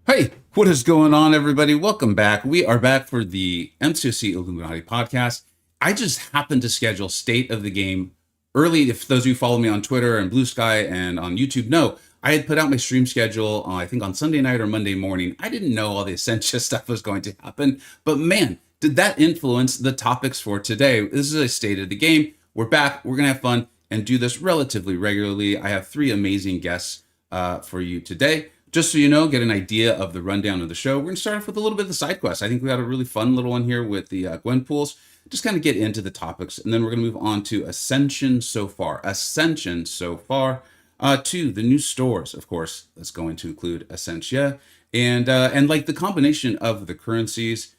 Hey, what is going on, everybody? Welcome back. We are back for the MCoC Illuminati podcast. I just happened to schedule State of the Game early. If those of you follow me on Twitter and Blue Sky and on YouTube know, I had put out my stream schedule, I think on Sunday night or Monday morning. I didn't know all the Essentia stuff was going to happen, but man, did that influence the topics for today. This is a State of the Game. We're back. We're going to have fun and do this relatively regularly. I have three amazing guests for you today. Just so you know, get an idea of the rundown of the show, we're going to start off with a little bit of the side quest. I think we got a really fun little one here with the Gwen pools. Just kind of get into the topics, and then we're going to move on to Ascension So Far. Ascension So Far to the new stores, of course. That's going to include Essentia and like the combination of the currencies.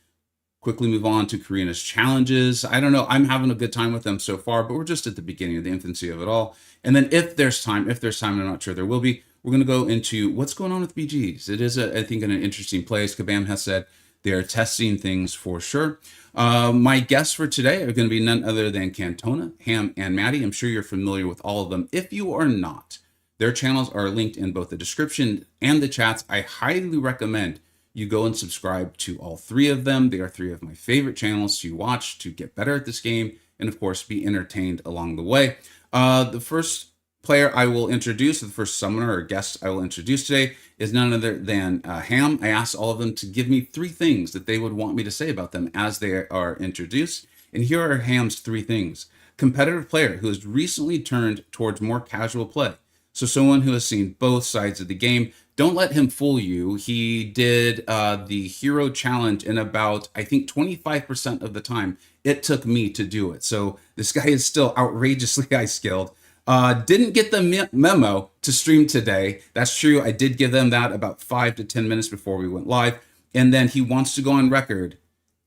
Quickly move on to Carina's challenges. I don't know. I'm having a good time with them so far, but we're just at the beginning of the infancy of it all. And then if there's time, I'm not sure there will be, we're going to go into what's going on with BGs. It is, I think, in an interesting place. Kabam has said they're testing things for sure. My guests for today are going to be none other than Cantona, Ham, and Maddie. I'm sure you're familiar with all of them. If you are not, their channels are linked in both the description and the chats. I highly recommend you go and subscribe to all three of them. They are three of my favorite channels to watch to get better at this game and, of course, be entertained along the way. The first player I will introduce, the first summoner or guest I will introduce today is none other than Ham. I asked all of them to give me three things that they would want me to say about them as they are introduced. And here are Ham's three things. Competitive player who has recently turned towards more casual play. So someone who has seen both sides of the game. Don't let him fool you. He did the hero challenge in about, I think, 25% of the time it took me to do it. So this guy is still outrageously high skilled. Didn't get the memo to stream today. That's true. I did give them that about 5 to 10 minutes before we went live. And then he wants to go on record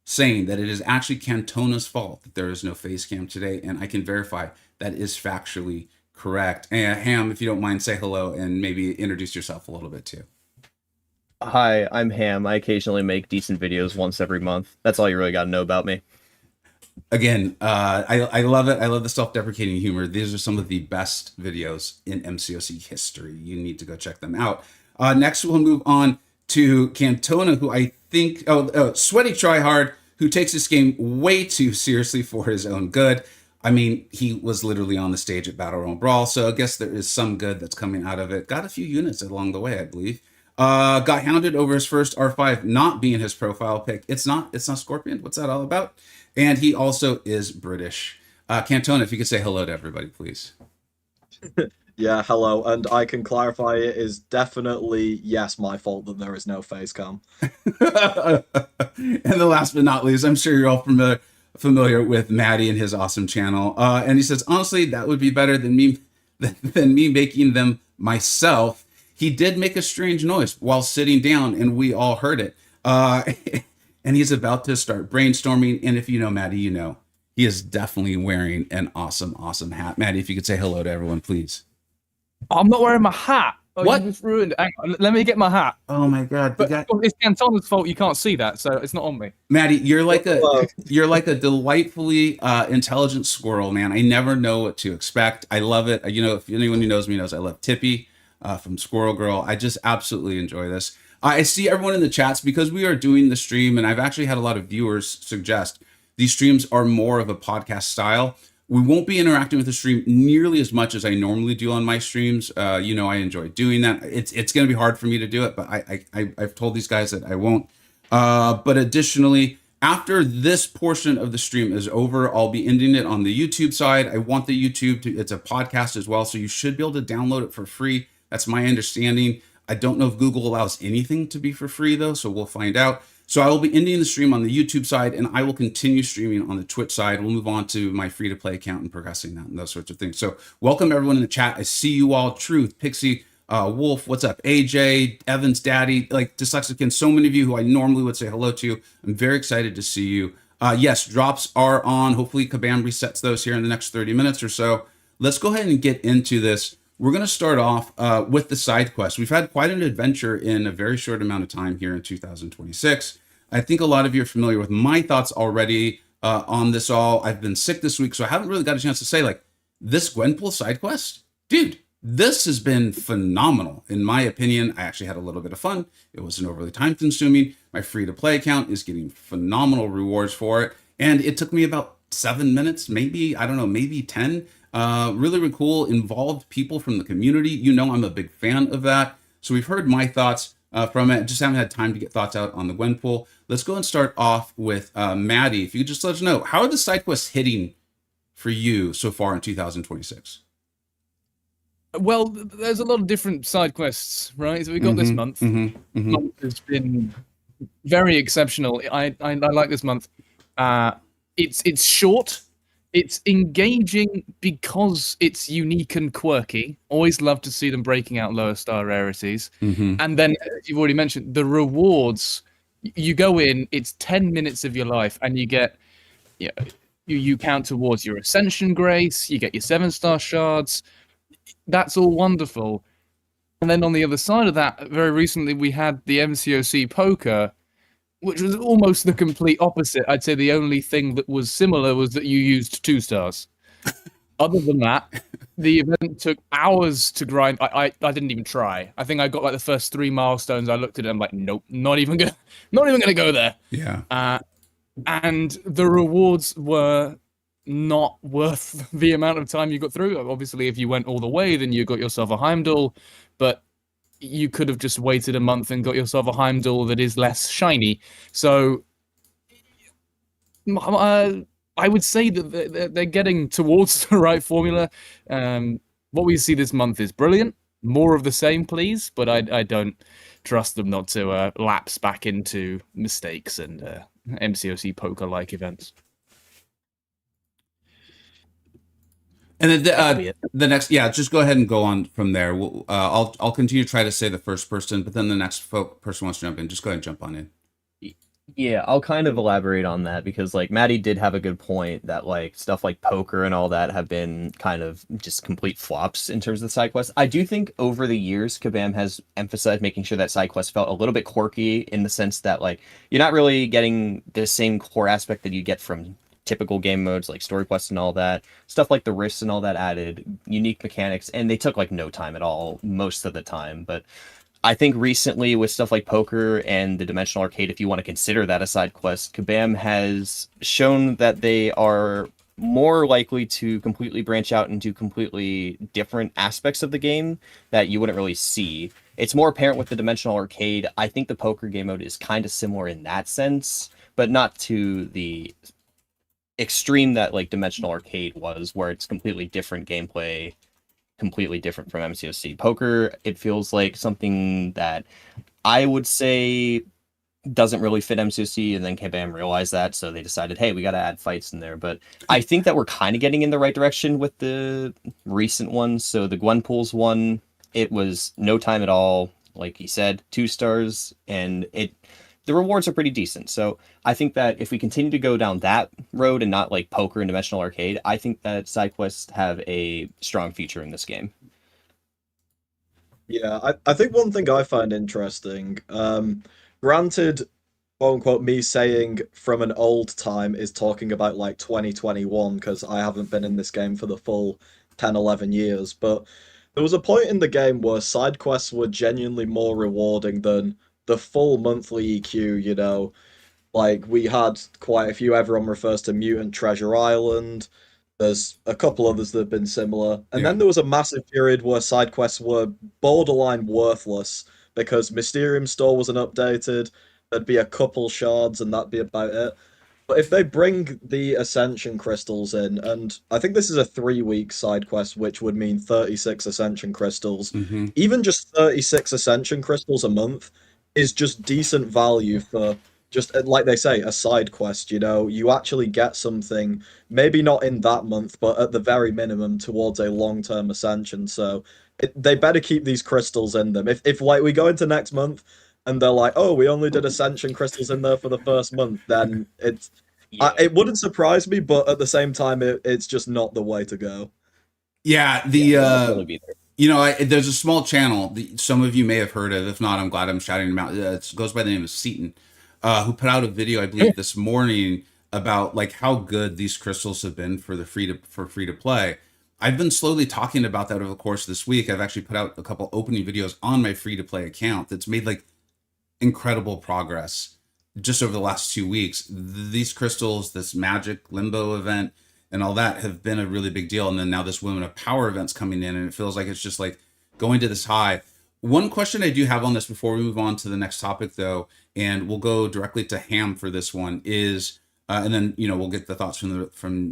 saying that it is actually Cantona's fault that there is no face cam today. And I can verify that is factually correct. And Ham, if you don't mind, say hello and maybe introduce yourself a little bit too. Hi, I'm Ham. I occasionally make decent videos once every month. That's all you really got to know about me. Again, I love it. I love the self-deprecating humor. These are some of the best videos in MCoC history. You need to go check them out. Next, we'll move on to Cantona, who I think, Sweaty Tryhard, who takes this game way too seriously for his own good. I mean, he was literally on the stage at Battle Royale Brawl, so I guess there is some good that's coming out of it. Got a few units along the way, I believe. Got hounded over his first R5 not being his profile pick. It's not Scorpion. What's that all about? And he also is British. Cantona, if you could say hello to everybody, please. Yeah, hello. And I can clarify it is definitely, yes, my fault that there is no face cam. And the last but not least, I'm sure you're all familiar with Maddie and his awesome channel. And he says, honestly, that would be better than me making them myself. He did make a strange noise while sitting down, and we all heard it. And he's about to start brainstorming. And if you know Maddie, you know he is definitely wearing an awesome, awesome hat. Maddie, if you could say hello to everyone, please. I'm not wearing my hat. Oh, What? You just ruined it. Hang on, let me get my hat. Oh my God! But it's Cantona's fault. You can't see that, so it's not on me. Maddie, you're like a delightfully intelligent squirrel, man. I never know what to expect. I love it. You know, if anyone who knows me knows I love Tippy from Squirrel Girl. I just absolutely enjoy this. I see everyone in the chats because we are doing the stream, and I've actually had a lot of viewers suggest these streams are more of a podcast style. We won't be interacting with the stream nearly as much as I normally do on my streams. You know, I enjoy doing that. It's going to be hard for me to do it, but I've told these guys that I won't. But additionally, after this portion of the stream is over, I'll be ending it on the YouTube side. I want the YouTube it's a podcast as well, so you should be able to download it for free. That's my understanding. I don't know if Google allows anything to be for free though, so we'll find out. So I will be ending the stream on the YouTube side, and I will continue streaming on the Twitch side. We'll move on to my free-to-play account and progressing that and those sorts of things. So welcome everyone in the chat. I see you all. Truth, Pixie, Wolf, what's up? AJ, Evan's daddy, like Dyslexican, so many of you who I normally would say hello to. I'm very excited to see you. Yes, drops are on. Hopefully Kabam resets those here in the next 30 minutes or so. Let's go ahead and get into this. We're going to start off with the side quest. We've had quite an adventure in a very short amount of time here in 2026. I think a lot of you are familiar with my thoughts already on this all. I've been sick this week, so I haven't really got a chance to say, like, this Gwenpool side quest? Dude, This has been phenomenal. In my opinion, I actually had a little bit of fun. It wasn't overly time consuming. My free to play account is getting phenomenal rewards for it. And it took me about 7 minutes, maybe, I don't know, maybe 10. Really, really cool. Involved people from the community. You know, I'm a big fan of that. So we've heard my thoughts from it. Just haven't had time to get thoughts out on the Gwenpool. Let's go and start off with Maddie. If you could just let us know, how are the side quests hitting for you so far in 2026? Well, there's a lot of different side quests, right? So we got this month. Month has been very exceptional. I like this month. It's short. It's engaging because it's unique and quirky. Always love to see them breaking out lower star rarities. And then, as you've already mentioned, the rewards. You go in, it's 10 minutes of your life, and you get, you count towards your Ascension Grace. You get your 7-star shards. That's all wonderful. And then on the other side of that, very recently we had the MCoC poker, which was almost the complete opposite. I'd say the only thing that was similar was that you used 2 stars. Other than that, the event took hours to grind. I didn't even try. I think I got like the first 3 milestones. I looked at it, I'm like, nope, not even gonna go there. Yeah. And the rewards were not worth the amount of time you got through. Obviously, if you went all the way, then you got yourself a Heimdall, but you could have just waited a month and got yourself a Heimdall that is less shiny. So I would say that they're getting towards the right formula. What we see this month is brilliant. More of the same, please, but I don't trust them not to lapse back into mistakes and MCoC poker-like events. And then the next, just go ahead and go on from there. I'll continue to try to say the first person, but then the next person wants to jump in. Just go ahead and jump on in. Yeah, I'll kind of elaborate on that because like Maddie did have a good point that like stuff like poker and all that have been kind of just complete flops in terms of the side quests. I do think over the years Kabam has emphasized making sure that side quests felt a little bit quirky in the sense that like you're not really getting the same core aspect that you get from typical game modes like story quests and all that. Stuff like the rifts and all that added unique mechanics, and they took like no time at all most of the time. But I think recently with stuff like poker and the Dimensional Arcade, if you want to consider that a side quest, Kabam has shown that they are more likely to completely branch out into completely different aspects of the game that you wouldn't really see. It's more apparent with the Dimensional Arcade. I think the poker game mode is kind of similar in that sense, but not to the extreme that like Dimensional Arcade was, where it's completely different gameplay, completely different from MCoC. Poker, it feels like something that I would say doesn't really fit MCoC, and then Kabam realized that, so they decided, hey, we got to add fights in there. But I think that we're kind of getting in the right direction with the recent ones. So the Gwenpool's one, it was no time at all, like he said, 2 stars, and the rewards are pretty decent. So I think that if we continue to go down that road and not like poker and Dimensional Arcade, I think that side quests have a strong feature in this game. Yeah, I think one thing I find interesting, granted, quote unquote, me saying from an old time is talking about like 2021, because I haven't been in this game for the full 10, 11 years, but there was a point in the game where side quests were genuinely more rewarding than the full monthly EQ, you know. Like, we had quite a few. Everyone refers to Mutant Treasure Island. There's a couple others that have been similar. And then there was a massive period where side quests were borderline worthless because Mysterium Store wasn't updated. There'd be a couple shards and that'd be about it. But if they bring the Ascension crystals in, and I think this is a 3-week side quest, which would mean 36 Ascension crystals, even just 36 Ascension crystals a month is just decent value for just, like they say, a side quest, you know? You actually get something, maybe not in that month, but at the very minimum towards a long-term Ascension, so they better keep these crystals in them. If like we go into next month and they're like, oh, we only did Ascension crystals in there for the first month, then it's it wouldn't surprise me, but at the same time, it's just not the way to go. Yeah, you know, there's a small channel that some of you may have heard of. If not, I'm glad I'm shouting him out. It goes by the name of Seaton, who put out a video, I believe, this morning about like how good these crystals have been for the free to play. I've been slowly talking about that over the course of this week. I've actually put out a couple opening videos on my free-to-play account that's made like incredible progress just over the last 2 weeks. These crystals, this magic limbo event and all that have been a really big deal. And then now this Women of Power event's coming in, and it feels like it's just like going to this high. One question I do have on this before we move on to the next topic though, and we'll go directly to Ham for this one, is and then we'll get the thoughts from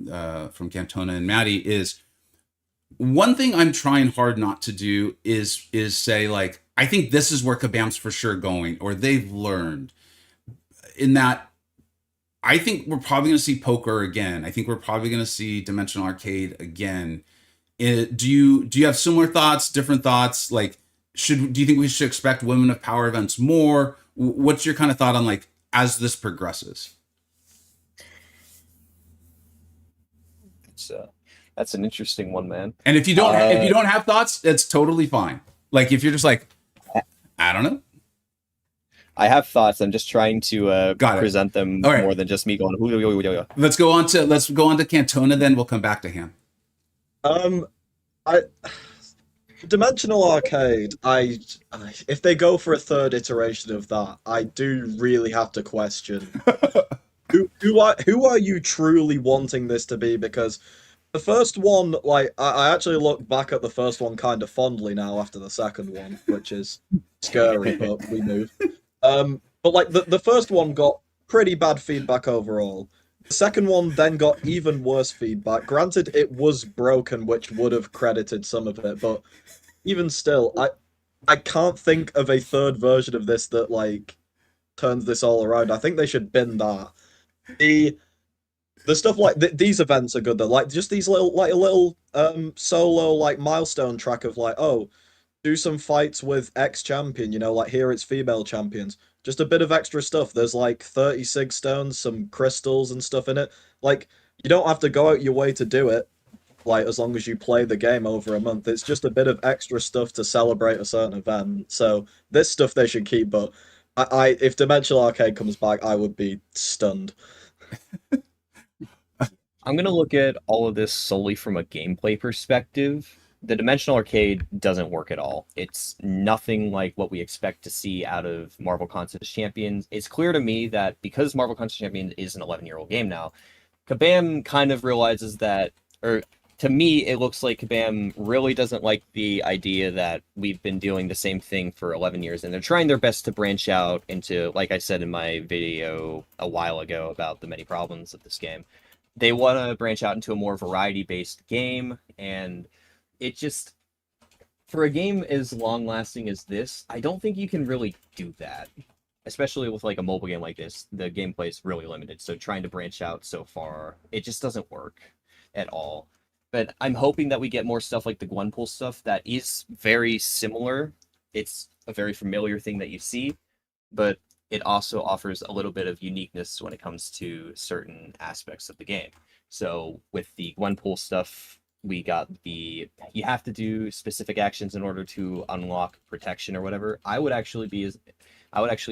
Cantona and Maddie. Is one thing I'm trying hard not to do is say like, I think this is where Kabam's for sure going, or they've learned, in that I think we're probably going to see poker again. I think we're probably going to see Dimensional Arcade again. Do you have similar thoughts, different thoughts? Like, do you think we should expect Women of Power events more? What's your kind of thought on like as this progresses? That's an interesting one, man. And if you don't have thoughts, it's totally fine. Like if you're just like, I don't know. I have thoughts. I'm just trying to present them more than just me going. Let's go on to Cantona. Then we'll come back to him. Dimensional Arcade. If they go for a third iteration of that, I do really have to question who are you truly wanting this to be? Because the first one, like, I actually look back at the first one kind of fondly now after the second one, which is scary, but we move. But like the first one got pretty bad feedback overall. The second one then got even worse feedback. Granted, it was broken, which would have credited some of it, but even still, I can't think of a third version of this that like turns this all around. I think they should bin that. The stuff like these events are good though. Like just these little solo like milestone track of like, oh, do some fights with X champion, like here it's female champions. Just a bit of extra stuff. There's like 30 sig stones, some crystals and stuff in it. Like, you don't have to go out your way to do it, like, as long as you play the game over a month. It's just a bit of extra stuff to celebrate a certain event. So this stuff they should keep, but if Dimensional Arcade comes back, I would be stunned. I'm going to look at all of this solely from a gameplay perspective. The Dimensional Arcade doesn't work at all. It's nothing like what we expect to see out of Marvel Contest Champions. It's clear to me that because Marvel Contest Champions is an 11-year-old game now, Kabam kind of realizes that, or to me, it looks like Kabam really doesn't like the idea that we've been doing the same thing for 11 years, and they're trying their best to branch out into, like I said in my video a while ago about the many problems of this game, they want to branch out into a more variety-based game, and it just, for a game as long-lasting as this, I don't think you can really do that. Especially with like a mobile game like this, the gameplay is really limited, so trying to branch out so far, it just doesn't work at all. But I'm hoping that we get more stuff like the Gwenpool stuff that is very similar. It's a very familiar thing that you see, but it also offers a little bit of uniqueness when it comes to certain aspects of the game. So with the Gwenpool stuff, we got you have to do specific actions in order to unlock protection or whatever. I would actually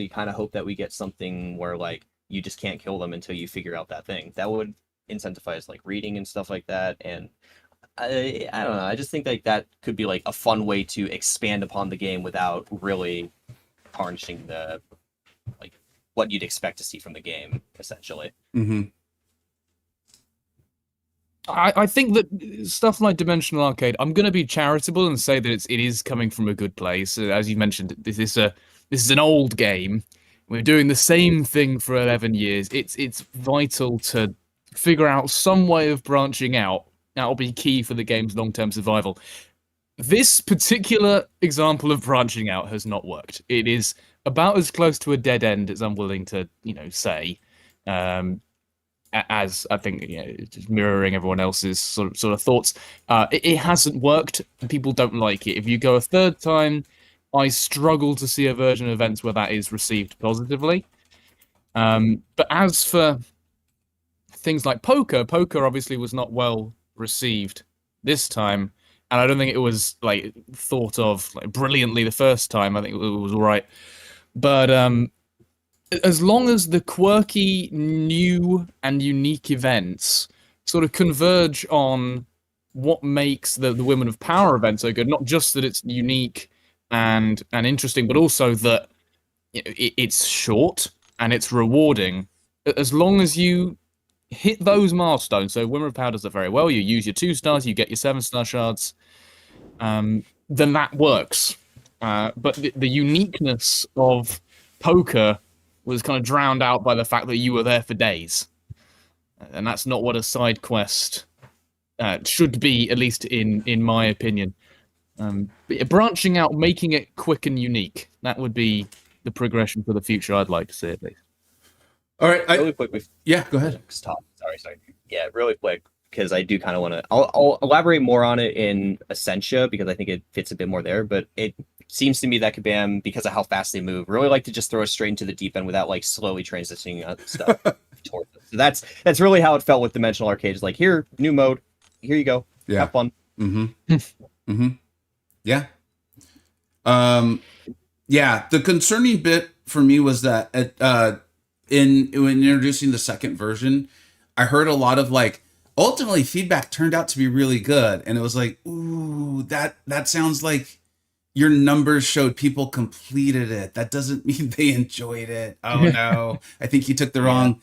kind of hope that we get something where like you just can't kill them until you figure out that thing. That would incentivize like reading and stuff like that. And I don't know. I just think like that could be like a fun way to expand upon the game without really tarnishing the like what you'd expect to see from the game, essentially. Mm-hmm. I think that stuff like Dimensional Arcade, I'm going to be charitable and say that it is coming from a good place. As you mentioned, this is an old game. We're doing the same thing for 11 years. It's vital to figure out some way of branching out. That'll be key for the game's long-term survival. This particular example of branching out has not worked. It is about as close to a dead end as I'm willing to, say. As I think, just mirroring everyone else's sort of thoughts. It hasn't worked. People don't like it. If you go a third time, I struggle to see a version of events where that is received positively. But as for things like poker obviously was not well received this time, and I don't think it was like thought of like brilliantly the first time. I think it was all right, but as long as the quirky, new, and unique events sort of converge on what makes the Women of Power event so good. Not just that it's unique and interesting, but also that it's short and it's rewarding. As long as you hit those milestones, so Women of Power does it very well. You use your 2 stars, you get your 7-star shards, then that works. But the uniqueness of poker was kind of drowned out by the fact that you were there for days. And that's not what a side quest should be, at least in my opinion. Branching out, making it quick and unique, that would be the progression for the future I'd like to see, at least. All right. Really quick. Yeah, go ahead. Stop. Sorry. Yeah, really quick, because I do kind of want to... I'll elaborate more on it in Essentia, because I think it fits a bit more there, but it seems to me that Kabam, because of how fast they move, really like to just throw us straight into the deep end without like slowly transitioning stuff towards it. So that's really how it felt with Dimensional Arcade. It's like, here, new mode, here you go, have fun. Yeah. Yeah, the concerning bit for me was that when introducing the second version, I heard a lot of like, ultimately feedback turned out to be really good, and it was like, ooh, that sounds like your numbers showed people completed it. That doesn't mean they enjoyed it. Oh no, I think you took the wrong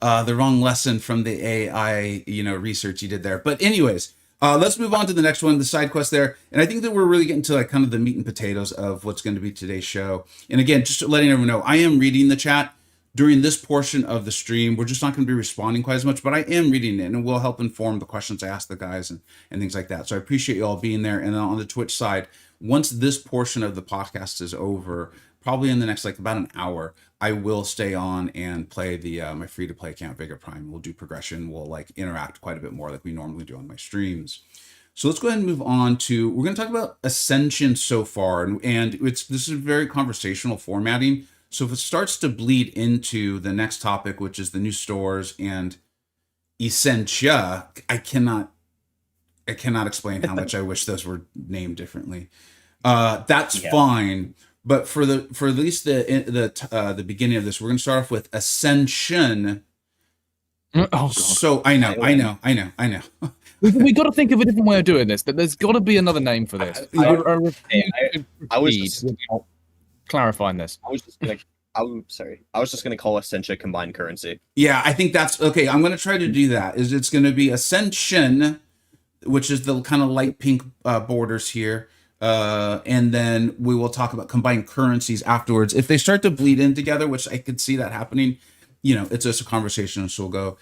lesson from the AI research you did there. But anyways, let's move on to the next one, the side quest there. And I think that we're really getting to like kind of the meat and potatoes of what's going to be today's show. And again, just letting everyone know, I am reading the chat during this portion of the stream. We're just not going to be responding quite as much, but I am reading it, and it will help inform the questions I ask the guys and things like that. So I appreciate you all being there. And then on the Twitch side, once this portion of the podcast is over, probably in the next like about an hour, I will stay on and play the my free-to-play account, Vega Prime. We'll do progression. We'll like interact quite a bit more like we normally do on my streams. So let's go ahead and move on to, we're going to talk about Ascension So Far. And this is very conversational formatting. So if it starts to bleed into the next topic, which is the new stores and Essentia, I cannot explain how much I wish those were named differently. That's fine. But for at least the beginning of this, we're going to start off with Ascension. Oh God. So I know. We got to think of a different way of doing this. There's got to be another name for this. I was clarifying this. I was just gonna call Essentia combined currency. Yeah, I think that's okay. I'm going to try to do that. It's going to be Ascension, which is the kind of light pink borders here. And then we will talk about combined currencies afterwards. If they start to bleed in together, which I could see that happening, it's just a conversation. So we'll go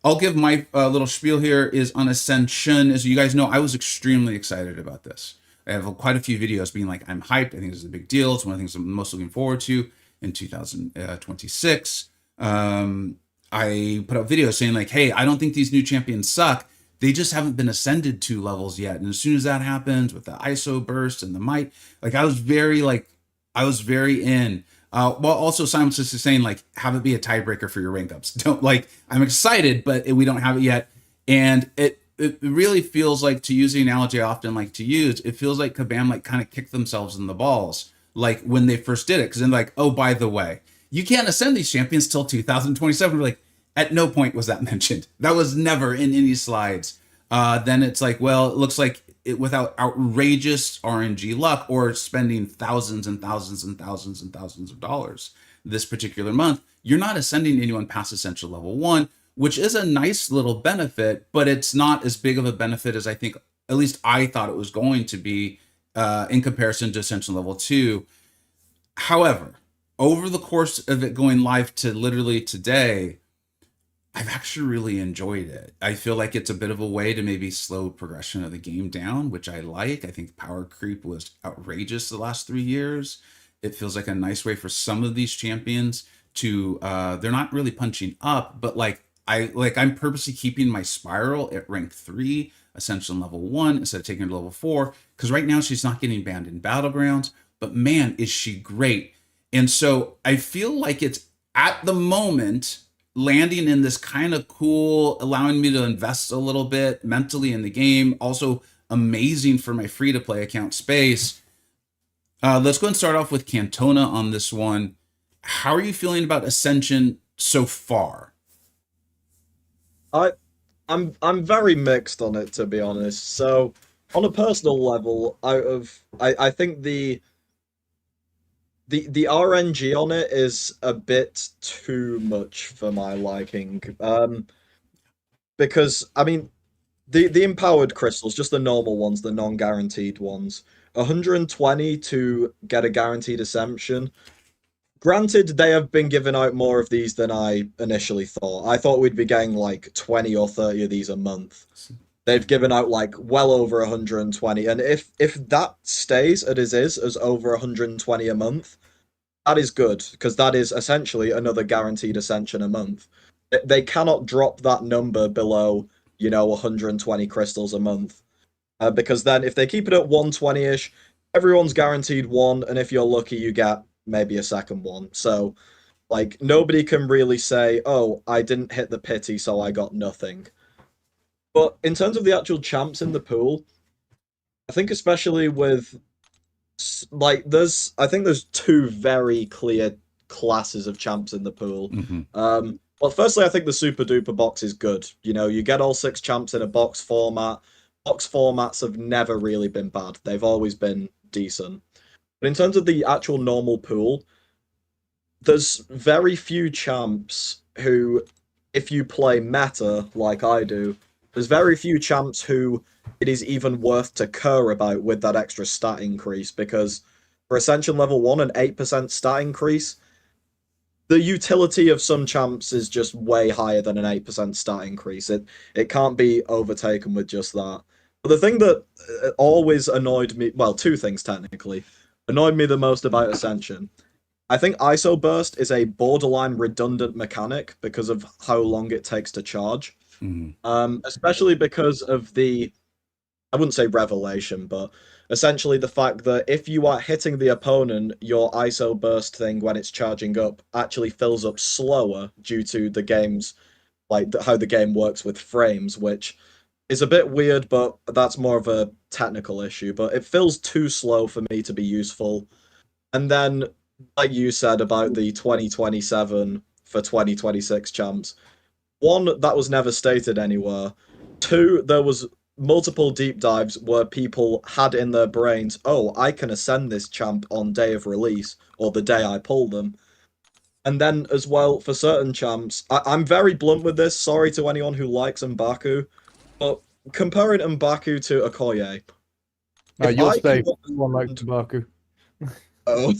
I'll give my little spiel here is on Ascension. As you guys know, I was extremely excited about this. I have quite a few videos being like, I'm hyped. I think this is a big deal. It's one of the things I'm most looking forward to in 2026. I put out videos saying like, hey, I don't think these new champions suck. They just haven't been ascended 2 levels yet. And as soon as that happens with the ISO burst and the might, like I was very in. While also simultaneously saying like, have it be a tiebreaker for your rank ups. Don't like, I'm excited, but we don't have it yet. And it really feels like, to use the analogy I often like to use, it feels like Kabam like kind of kicked themselves in the balls like when they first did it. Because then like, oh, by the way, you can't ascend these champions till 2027. We're like, at no point was that mentioned. That was never in any slides. Then it's like, well, it looks like without outrageous RNG luck or spending thousands and thousands and thousands and thousands of dollars this particular month, you're not ascending anyone past Essential Level 1, which is a nice little benefit, but it's not as big of a benefit as I think, at least I thought it was going to be in comparison to Essential Level 2. However, over the course of it going live to literally today, I've actually really enjoyed it. I feel like it's a bit of a way to maybe slow progression of the game down, which I like. I think power creep was outrageous the last 3 years. It feels like a nice way for some of these champions to, they're not really punching up, but I'm purposely keeping my spiral at rank 3, Ascension Level 1, instead of taking her to level 4, because right now she's not getting banned in Battlegrounds, but man, is she great. And so I feel like it's, at the moment, landing in this kind of cool, allowing me to invest a little bit mentally in the game. Also amazing for my free-to-play account space. Let's go and start off with Cantona on this one. How are you feeling about Ascension so far? I'm very mixed on it, to be honest. So on a personal level, I think the RNG on it is a bit too much for my liking. Because I mean, the empowered crystals, just the normal ones, the non-guaranteed ones, 120 to get a guaranteed ascension. Granted, they have been giving out more of these than I initially thought. I thought we'd be getting like 20 or 30 of these a month. They've given out like well over 120, and if that stays as over 120 a month, that is good because that is essentially another guaranteed ascension a month. They cannot drop that number below, 120 crystals a month, because then if they keep it at 120-ish, everyone's guaranteed one, and if you're lucky, you get maybe a second one. So, like, nobody can really say, "Oh, I didn't hit the pity, so I got nothing." But in terms of the actual champs in the pool, I think especially with I think there's two very clear classes of champs in the pool. Well, firstly, I think the super duper box is good. You get all 6 champs in a box format. Box formats have never really been bad. They've always been decent. But in terms of the actual normal pool, there's very few champs who, if you play meta like I do, there's very few champs who it is even worth to care about with that extra stat increase, because for Ascension level 1, an 8% stat increase, the utility of some champs is just way higher than an 8% stat increase. It can't be overtaken with just that. But the thing that always annoyed me, well, two things technically, annoyed me the most about Ascension. I think ISO Burst is a borderline redundant mechanic because of how long it takes to charge. Especially because of I wouldn't say revelation, but essentially the fact that if you are hitting the opponent, your ISO burst thing when it's charging up actually fills up slower due to the game's, like, how the game works with frames, which is a bit weird, but that's more of a technical issue. But it feels too slow for me to be useful. And then, like you said about the 2027 for 2026 champs, one, that was never stated anywhere. Two, there was multiple deep dives where people had in their brains, "Oh, I can ascend this champ on day of release or the day I pull them." And then as well, for certain champs, I'm very blunt with this, sorry to anyone who likes M'Baku, but comparing M'Baku to Okoye, You'll stay. cannot Everyone likes M'Baku. Oh,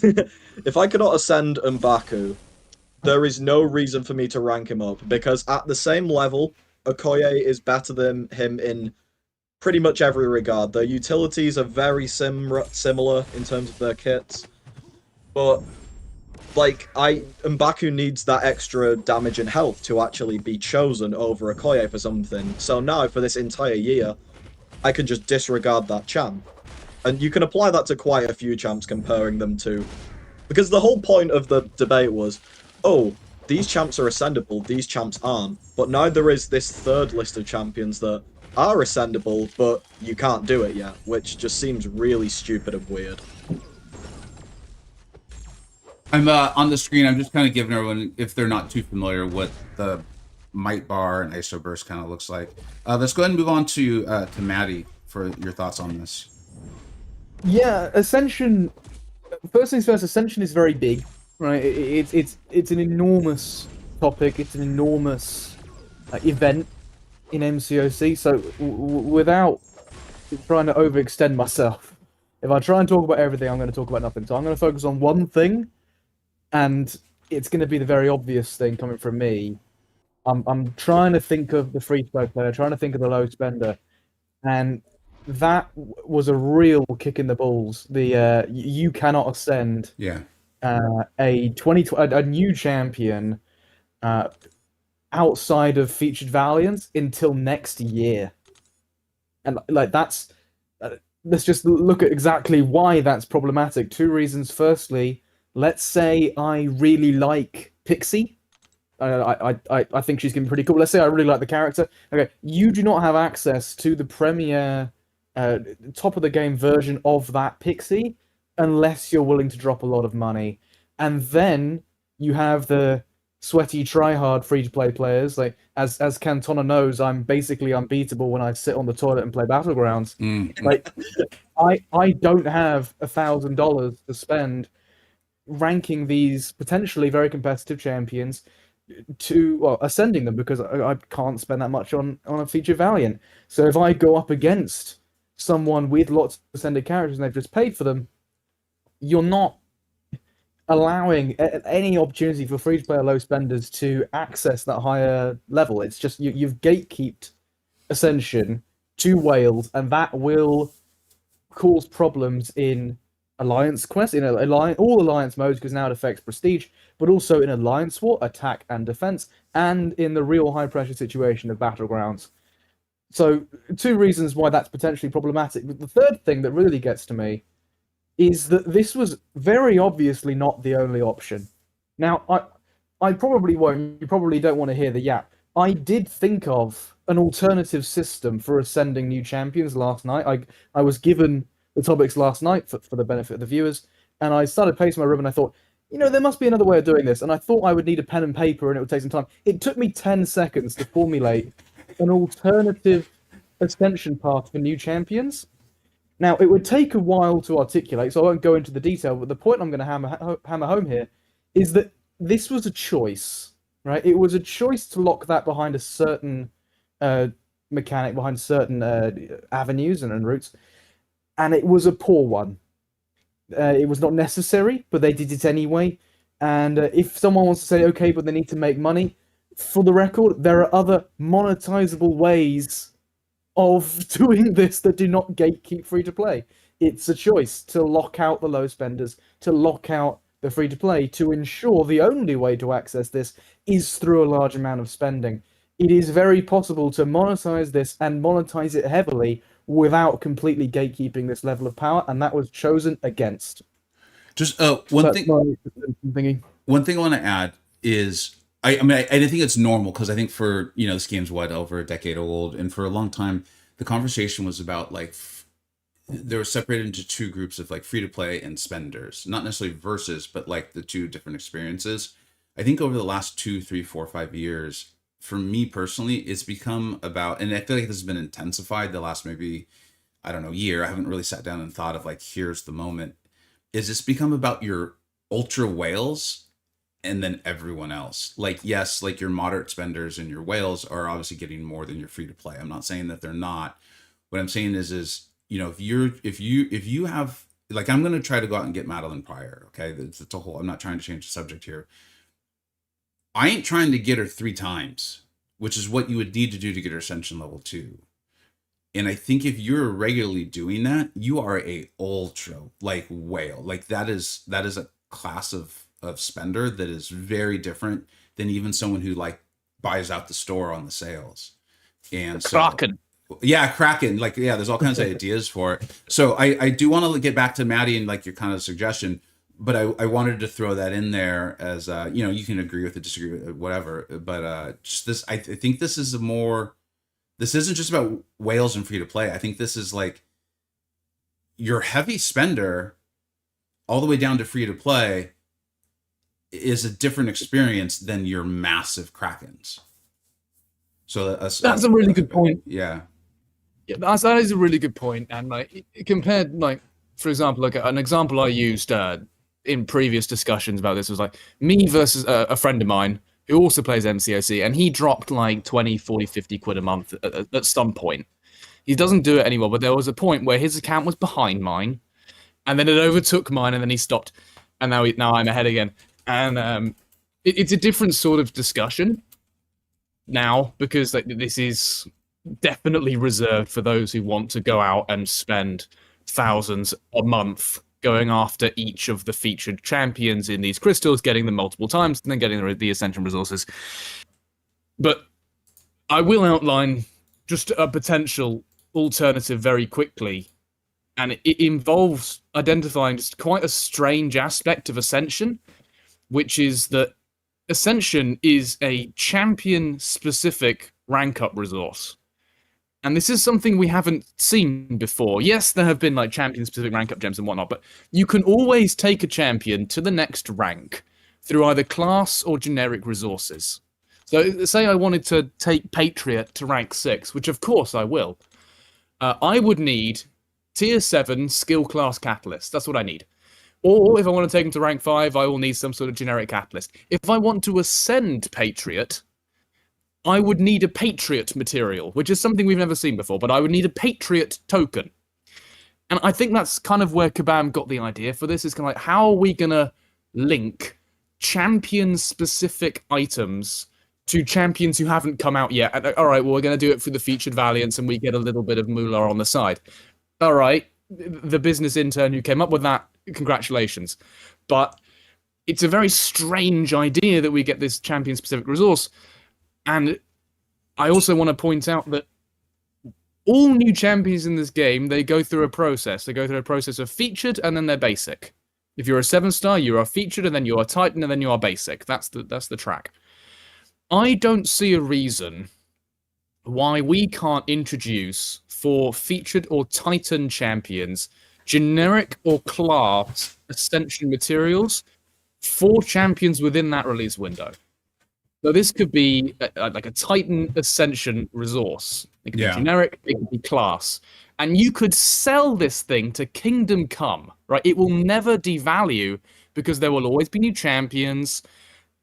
if I cannot ascend M'Baku, there is no reason for me to rank him up, because at the same level, Okoye is better than him in pretty much every regard. Their utilities are very similar in terms of their kits, but like M'Baku needs that extra damage and health to actually be chosen over Okoye for something. So now for this entire year, I can just disregard that champ. And you can apply that to quite a few champs, comparing them to, because the whole point of the debate was, oh, these champs are ascendable, these champs aren't. But now there is this third list of champions that are ascendable, but you can't do it yet, which just seems really stupid and weird. I'm on the screen. I'm just kind of giving everyone, if they're not too familiar, what the might bar and ISO burst kind of looks like. Let's go ahead and move on to Maddie for your thoughts on this. Yeah, Ascension. First things first, Ascension is very big, right? It's an enormous topic. It's an enormous event in MCoC. So without trying to overextend myself, if I try and talk about everything, I'm going to talk about nothing. So I'm going to focus on one thing, and it's going to be the very obvious thing coming from me. I'm trying to think of the free throw player, trying to think of the low spender, and that was a real kick in the balls. The you cannot ascend a new champion outside of featured Valiants until next year, and like that's let's just look at exactly why that's problematic. Two reasons. Firstly, let's say I really like Pixie. I think she's going to be pretty cool. Let's say I really like the character. Okay, you do not have access to the premier top of the game version of that Pixie unless you're willing to drop a lot of money. And then you have the sweaty try-hard free-to-play players. Like as Cantona knows, I'm basically unbeatable when I sit on the toilet and play Battlegrounds. Like I don't have $1,000 to spend ranking these potentially very competitive champions to ascending them, because I can't spend that much on a feature Valiant. So if I go up against someone with lots of ascended characters and they've just paid for them, you're not allowing any opportunity for free-to-play low spenders to access that higher level. It's just you've gatekeeped Ascension to Wales, and that will cause problems in Alliance Quest, in all Alliance modes, because now it affects Prestige, but also in Alliance War, attack and defense, and in the real high-pressure situation of Battlegrounds. So, 2 reasons why that's potentially problematic. But the third thing that really gets to me is that this was very obviously not the only option. Now, I probably won't, you probably don't want to hear the yap. I did think of an alternative system for ascending new champions last night. I was given the topics last night for the benefit of the viewers, and I started pacing my room and I thought, there must be another way of doing this. And I thought I would need a pen and paper and it would take some time. It took me 10 seconds to formulate an alternative ascension path for new champions. Now, it would take a while to articulate, so I won't go into the detail, but the point I'm going to hammer home here is that this was a choice, right? It was a choice to lock that behind a certain mechanic, behind certain avenues and routes, and it was a poor one. It was not necessary, but they did it anyway. And if someone wants to say, okay, but they need to make money, for the record, there are other monetizable ways of doing this that do not gatekeep free-to-play. It's a choice to lock out the low spenders, to lock out the free-to-play, to ensure the only way to access this is through a large amount of spending. It is very possible to monetize this and monetize it heavily without completely gatekeeping this level of power, and that was chosen against. Just one thing I want to add is, I think it's normal, because I think for, this game's over a decade old, and for a long time, the conversation was about, they were separated into 2 groups of, free-to-play and spenders. Not necessarily versus, but, the 2 different experiences. I think over the last 2, 3, 4, 5 years, for me personally, it's become about, and I feel like this has been intensified the last maybe, year. I haven't really sat down and thought of, here's the moment. Is it's become about your ultra whales and then everyone else. Yes, your moderate spenders and your whales are obviously getting more than your free to play. I'm not saying that they're not. What I'm saying is if you have, I'm going to try to go out and get Madeline Pryor. Okay. It's a whole, I'm not trying to change the subject here. I ain't trying to get her 3 times, which is what you would need to do to get her Ascension level 2. And I think if you're regularly doing that, you are a ultra whale. That is a class of spender that is very different than even someone who buys out the store on the sales. And so, Kraken. Yeah, Kraken. There's all kinds of ideas for it. So I do want to get back to Maddie and your kind of suggestion, but I wanted to throw that in there as you can agree with it, disagree with it, whatever. But just this, I think this is this isn't just about whales and free to play. I think this is your heavy spender all the way down to free to play is a different experience than your massive Krakens. So that's a really good point. Yeah, that is a really good point. And compared, for example, an example I used in previous discussions about this was me versus a friend of mine who also plays MCoC, and he dropped 20, 40, 50 quid a month at some point. He doesn't do it anymore, but there was a point where his account was behind mine, and then it overtook mine, and then he stopped, and now I'm ahead again. And it's a different sort of discussion now, because this is definitely reserved for those who want to go out and spend thousands a month going after each of the featured champions in these crystals, getting them multiple times, and then getting the Ascension resources. But I will outline just a potential alternative very quickly, and it involves identifying just quite a strange aspect of Ascension, which is that Ascension is a champion-specific rank-up resource. And this is something we haven't seen before. Yes, there have been champion-specific rank-up gems and whatnot, but you can always take a champion to the next rank through either class or generic resources. So say I wanted to take Patriot to rank 6, which of course I will. I would need tier 7 skill class catalyst. That's what I need. Or if I want to take him to rank 5, I will need some sort of generic catalyst. If I want to ascend Patriot, I would need a Patriot material, which is something we've never seen before, but I would need a Patriot token. And I think that's kind of where Kabam got the idea for this. Is kind of like, how are we going to link champion-specific items to champions who haven't come out yet? And, all right, well, we're going to do it for the featured Valiants, and we get a little bit of moolah on the side. All right, the business intern who came up with that, congratulations. But it's a very strange idea that we get this champion-specific resource. And I also want to point out that all new champions in this game, they go through a process. They go through a process of featured, and then they're basic. If you're a 7-star, you are featured, and then you are Titan, and then you are basic. That's the track. I don't see a reason why we can't introduce for featured or Titan champions generic or class Ascension materials for champions within that release window. So this could be like a Titan Ascension resource. It could be generic, it could be class. And you could sell this thing to Kingdom Come, right? It will never devalue because there will always be new champions.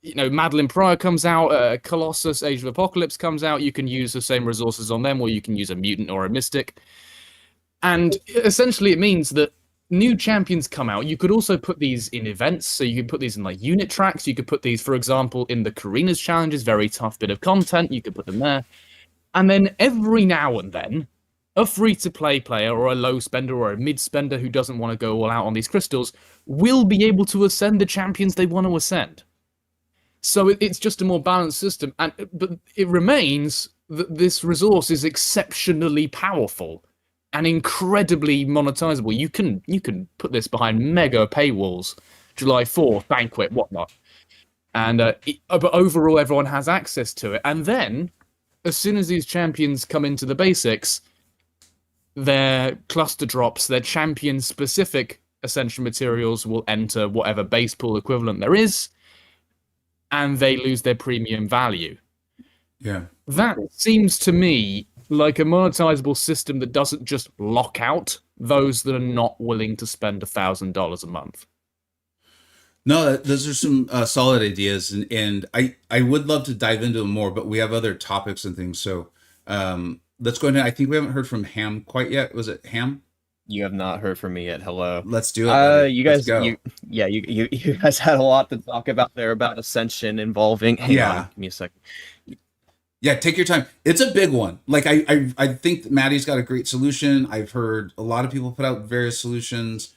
You know, Madeline Pryor comes out, Colossus, Age of Apocalypse comes out. You can use the same resources on them, or you can use a mutant or a mystic. And essentially it means that new champions come out. You could also put these in events, so you could put these in like unit tracks. You could put these, for example, in the Carina's challenges, very tough bit of content. You could put them there. And then every now and then, a free-to-play player or a low spender or a mid-spender who doesn't want to go all out on these crystals will be able to ascend the champions they want to ascend. So it's just a more balanced system. But it remains that this resource is exceptionally powerful and incredibly monetizable. You can put this behind mega paywalls, July 4th, Banquet, whatnot. And but overall, everyone has access to it. And then, as soon as these champions come into the basics, their cluster drops, their champion-specific Ascension materials will enter whatever base pool equivalent there is, and they lose their premium value. Yeah. That seems to me like a monetizable system that doesn't just lock out those that are not willing to spend $1,000 a month. No, those are some solid ideas, and I would love to dive into them more, but we have other topics and things. So let's go ahead. I think we haven't heard from Ham quite yet. Was it Ham? You have not heard from me yet. Hello. Let's do it. You guys, you guys had a lot to talk about there about Ascension involving. Hang on, give me a second. Yeah, take your time. It's a big one. Like I think Maddie's got a great solution. I've heard a lot of people put out various solutions.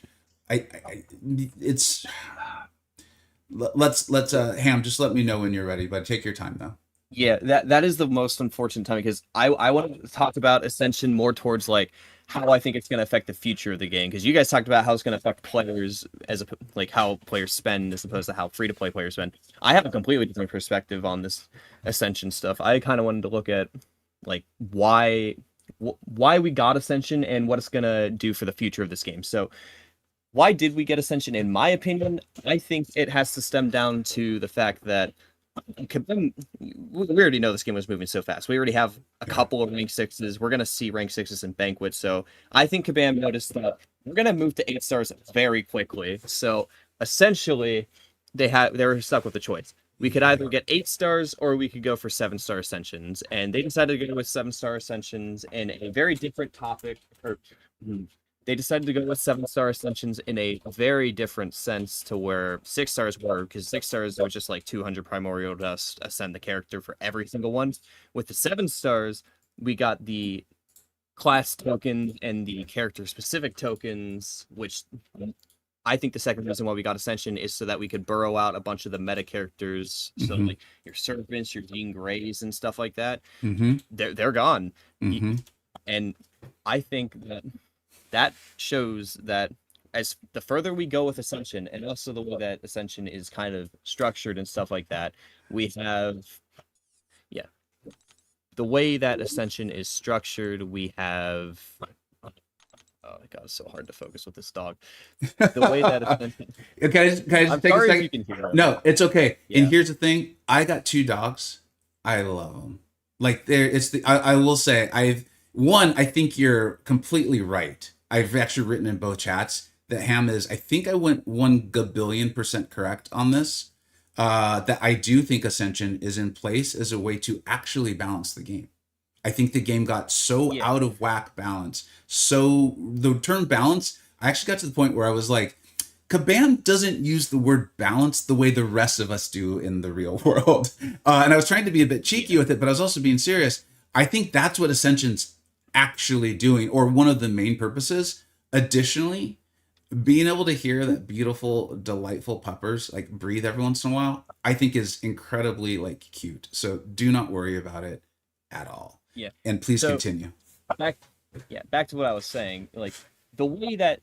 Let's Ham, just let me know when you're ready, but take your time though. Yeah, that is the most unfortunate time, because I want to talk about Ascension more towards like how I think it's going to affect the future of the game, because you guys talked about how it's going to affect players like how players spend as opposed to how free-to-play players spend. I have a completely different perspective on this Ascension stuff. I kind of wanted to look at like why we got Ascension and what it's going to do for the future of this game. So why did we get Ascension? In my opinion, I think it has to stem down to the fact that we already know this game was moving so fast. We already have a couple of rank 6s. We're going to see rank 6s in Banquet. So I think Kabam noticed that we're going to move to 8 stars very quickly. So essentially, they were stuck with a choice. We could either get 8 stars or we could go for 7-star Ascensions. And they decided to go with 7-star Ascensions in a very different topic. They decided to go with 7-star Ascensions in a very different sense to where 6 stars were, because 6 stars was just like 200 primordial dust, ascend the character for every single one. With the 7 stars, we got the class tokens and the character-specific tokens, which I think the second reason why we got Ascension is so that we could burrow out a bunch of the meta characters. So like your Serpents, your Jean Greys, and stuff like that. They're gone. And I think that shows that as the further we go with Ascension, and also the way that Ascension is kind of structured and stuff like that, we have, the way that Ascension is structured, we have, God, it's so hard to focus with this dog. The way that Ascension... Can I just I'm take a sorry if second? you can hear it. No, it's okay. Yeah. And here's the thing: I got 2 dogs. I love them. Like I will say, I think you're completely right. I've actually written in both chats that Ham is. I think I went 1 gabillion% correct on this. That I do think Ascension is in place as a way to actually balance the game. I think the game got so out of whack balance. So the term balance, I actually got to the point where I was like, Kabam doesn't use the word balance the way the rest of us do in the real world. And I was trying to be a bit cheeky with it, but I was also being serious. I think that's what Ascension's actually doing, or one of the main purposes. Additionally, being able to hear that beautiful, delightful puppers like breathe every once in a while, I think is incredibly like cute. So do not worry about it at all. Yeah. And please continue. Back to what I was saying. Like the way that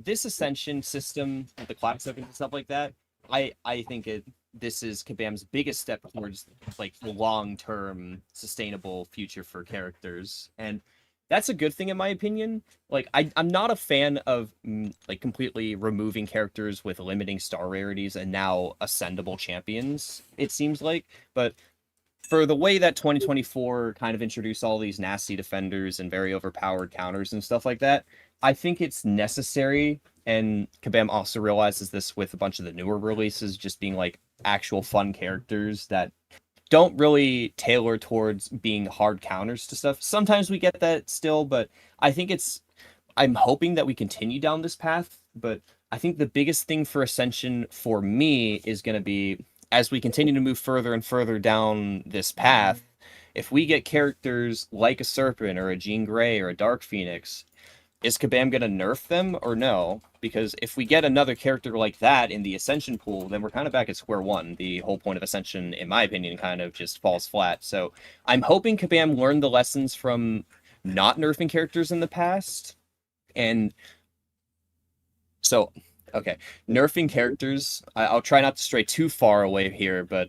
this Ascension system with the class tokens and stuff like that, I think this is Kabam's biggest step towards like the long-term sustainable future for characters, and that's a good thing in my opinion. Like I'm not a fan of like completely removing characters with limiting star rarities and now ascendable champions, it seems like, but for the way that 2024 kind of introduced all these nasty defenders and very overpowered counters and stuff like that, I think it's necessary. And Kabam also realizes this with a bunch of the newer releases just being like actual fun characters that don't really tailor towards being hard counters to stuff. Sometimes we get that still, but I think I'm hoping that we continue down this path. But I think the biggest thing for Ascension for me is going to be, as we continue to move further and further down this path, if we get characters like a Serpent or a Jean Grey or a Dark Phoenix, is Kabam going to nerf them or no? Because if we get another character like that in the Ascension pool, then we're kind of back at square one. The whole point of Ascension, in my opinion, kind of just falls flat. So I'm hoping Kabam learned the lessons from not nerfing characters in the past. And so... okay, nerfing characters, I'll try not to stray too far away here, but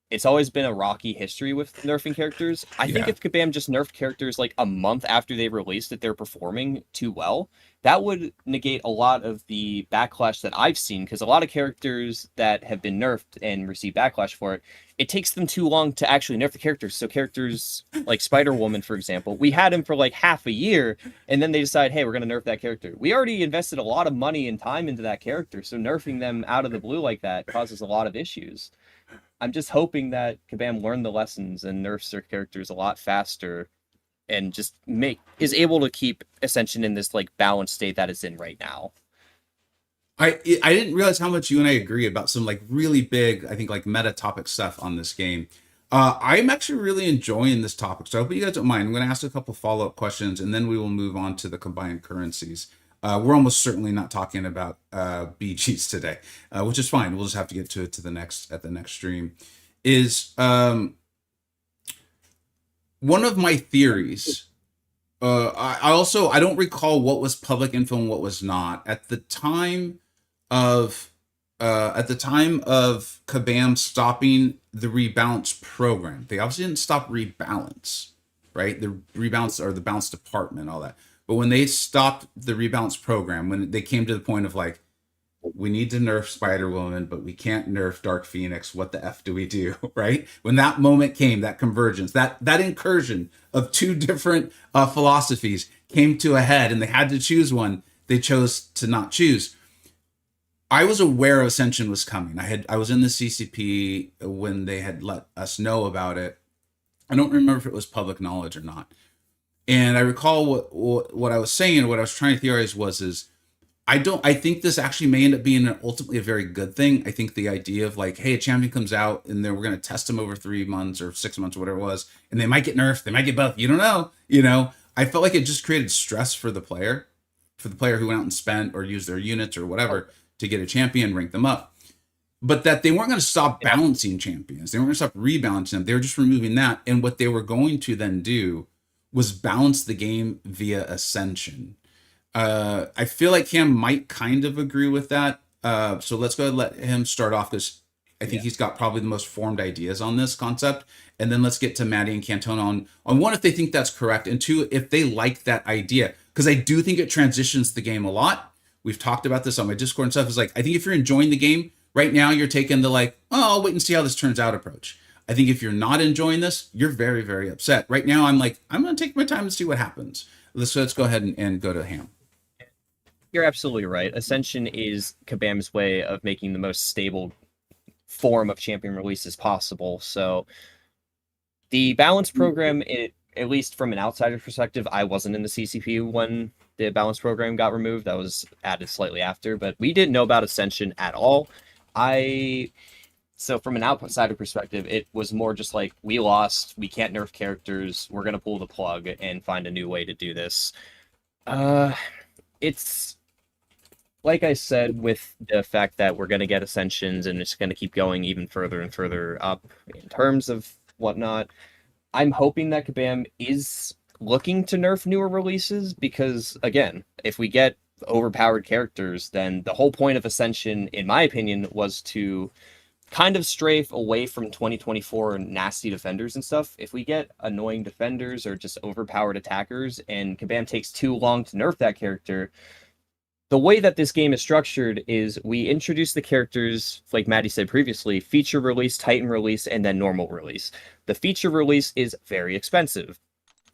it's always been a rocky history with nerfing characters. I think if Kabam just nerfed characters like a month after they released that they're performing too well, that would negate a lot of the backlash that I've seen, because a lot of characters that have been nerfed and receive backlash for it, it takes them too long to actually nerf the characters. So characters like Spider-Woman, for example, we had him for like half a year, and then they decide, hey, we're going to nerf that character. We already invested a lot of money and time into that character, so nerfing them out of the blue like that causes a lot of issues. I'm just hoping that Kabam learned the lessons and nerfs their characters a lot faster and just is able to keep Ascension in this like balanced state that it's in right now. I didn't realize how much you and I agree about some like really big, I think like meta topic stuff on this game. I'm actually really enjoying this topic, so I hope you guys don't mind. I'm going to ask a couple follow-up questions, and then we will move on to the combined currencies. We're almost certainly not talking about BGs today, which is fine. We'll just have to get to it at the next stream. Is one of my theories. I don't recall what was public info and what was not at the time of Kabam stopping the rebalance program. They obviously didn't stop rebalance, right? The rebalance or the balance department, all that. But when they stopped the rebalance program, when they came to the point of like, we need to nerf Spider-Woman, but we can't nerf Dark Phoenix, what the F do we do, right? When that moment came, that convergence, that incursion of two different philosophies came to a head and they had to choose one, they chose to not choose. I was aware Ascension was coming. I was in the CCP when they had let us know about it. I don't remember if it was public knowledge or not. And I recall what I was saying, what I was trying to theorize I think this actually may end up being ultimately a very good thing. I think the idea of like, hey, a champion comes out and then we're going to test them over 3 months or 6 months or whatever it was, and they might get nerfed, they might get buffed. You don't know. I felt like it just created stress for the player who went out and spent or used their units or whatever to get a champion, rank them up. But that they weren't going to stop balancing champions. They weren't going to stop rebalancing them. They were just removing that. And what they were going to then do was balance the game via Ascension. I feel like Cam might kind of agree with that. So let's go ahead and let him start off, because I think he's got probably the most formed ideas on this concept. and then let's get to Maddie and Cantona on one, if they think that's correct, and two, if they like that idea, because I do think it transitions the game a lot. We've talked about this on my Discord and stuff. Is like, I think if you're enjoying the game right now, you're taking the like, oh, I'll wait and see how this turns out approach. I think if you're not enjoying this, you're very, very upset. Right now, I'm like, I'm going to take my time and see what happens. Let's go ahead and go to Ham. You're absolutely right. Ascension is Kabam's way of making the most stable form of champion releases possible. So the balance program, at least from an outsider's perspective, I wasn't in the CCP when the balance program got removed. That was added slightly after, but we didn't know about Ascension at all. So from an outsider perspective, it was more just like, we lost, we can't nerf characters, we're going to pull the plug and find a new way to do this. It's like I said, with the fact that we're going to get Ascensions and it's going to keep going even further and further up in terms of whatnot, I'm hoping that Kabam is looking to nerf newer releases, because, again, if we get overpowered characters, then the whole point of Ascension, in my opinion, was to kind of strafe away from 2024 nasty defenders and stuff. If we get annoying defenders or just overpowered attackers and Kabam takes too long to nerf that character, the way that this game is structured is we introduce the characters, like Maddie said previously, feature release, Titan release, and then normal release. The feature release is very expensive.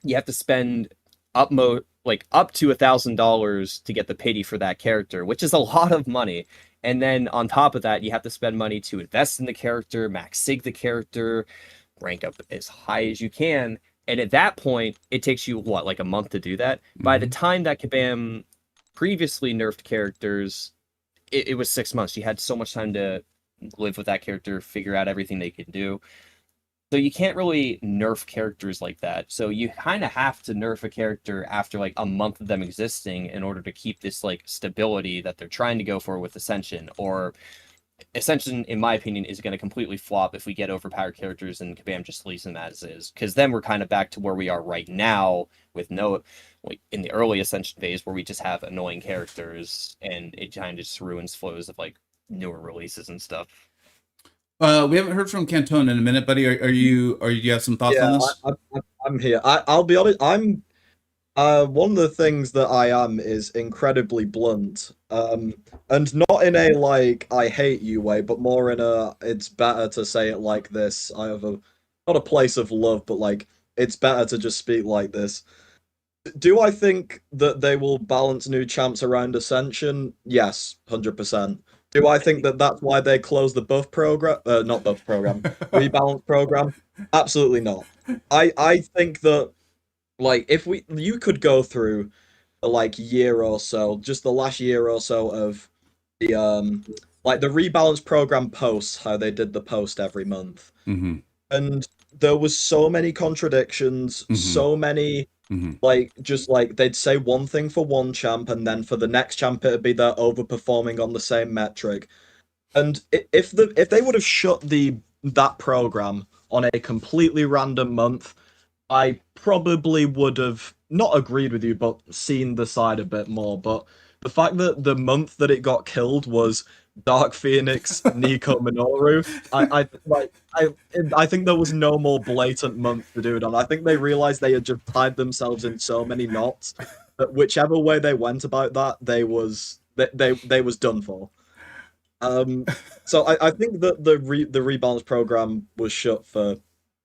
You have to spend up to $1,000 to get the pity for that character, which is a lot of money. And then on top of that, you have to spend money to invest in the character, max sig the character, rank up as high as you can. And at that point, it takes you, like a month to do that? Mm-hmm. By the time that Kabam previously nerfed characters, it was 6 months. You had so much time to live with that character, figure out everything they could do. So you can't really nerf characters like that. So you kind of have to nerf a character after like a month of them existing in order to keep this like stability that they're trying to go for with Ascension. Or Ascension, in my opinion, is going to completely flop if we get overpowered characters and Kabam just leaves them as is. Because then we're kind of back to where we are right now with no, like in the early Ascension phase, where we just have annoying characters and it kind of just ruins flows of like newer releases and stuff. We haven't heard from Cantone in a minute, buddy. Do you have some thoughts on this? I'm here. I'll be honest. I'm one of the things that I am is incredibly blunt, and not in a like I hate you way, but more in a it's better to say it like this. I have not a place of love, but like it's better to just speak like this. Do I think that they will balance new champs around Ascension? Yes, 100%. Do I think that that's why they closed the buff program? Not buff program, rebalance program? Absolutely not. I think that, like, if you could go through like year or so, just the last year or so of the like the rebalance program posts, how they did the post every month, mm-hmm. and there was so many contradictions, mm-hmm. so many. Mm-hmm. Like, just like they'd say one thing for one champ, and then for the next champ it'd be they're overperforming on the same metric. And if they would have shut that program on a completely random month, I probably would have not agreed with you, but seen the side a bit more. But the fact that the month that it got killed was Dark Phoenix, Nico Minoru, I think there was no more blatant month to do it on. I think they realized they had just tied themselves in so many knots that whichever way they went about that, they was done for. So I think that the rebalance program was shut for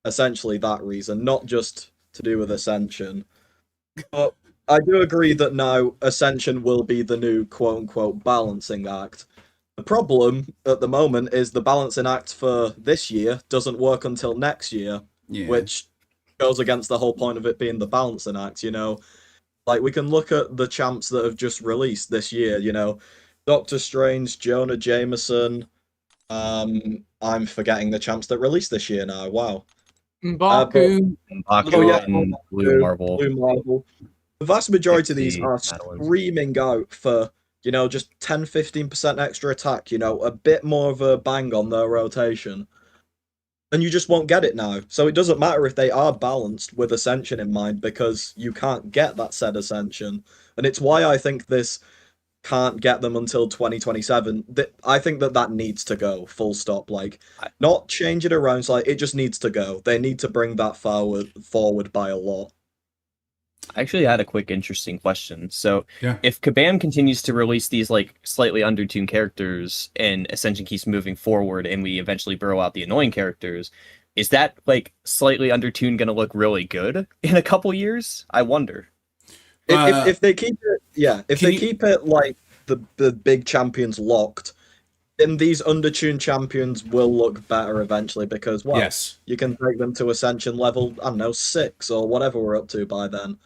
essentially that reason, not just to do with Ascension. But I do agree that now Ascension will be the new quote-unquote balancing act. The problem at the moment is the balancing act for this year doesn't work until next year, which goes against the whole point of it being the balancing act, you know? Like, we can look at the champs that have just released this year, you know? Doctor Strange, Jonah Jameson, I'm forgetting the champs that released this year now, wow. Mbaku, and Blue Marble. The vast majority of these are screaming out for, you know, just 10-15% extra attack, you know, a bit more of a bang on their rotation. And you just won't get it now. So it doesn't matter if they are balanced with Ascension in mind, because you can't get that said Ascension. And it's why I think this can't get them until 2027. I think that needs to go, full stop. Like, not change it around, so like, it just needs to go. They need to bring that forward by a lot. I actually had a quick interesting question. So Yeah. if Kabam continues to release these like slightly undertuned characters and Ascension keeps moving forward and we eventually burrow out the annoying characters, is that like slightly undertuned going to look really good in a couple years? I wonder. If they keep it, keep it like the big champions locked, then these undertuned champions will look better eventually because, well, Yes. you can take them to Ascension level, I don't know, 6 or whatever we're up to by then.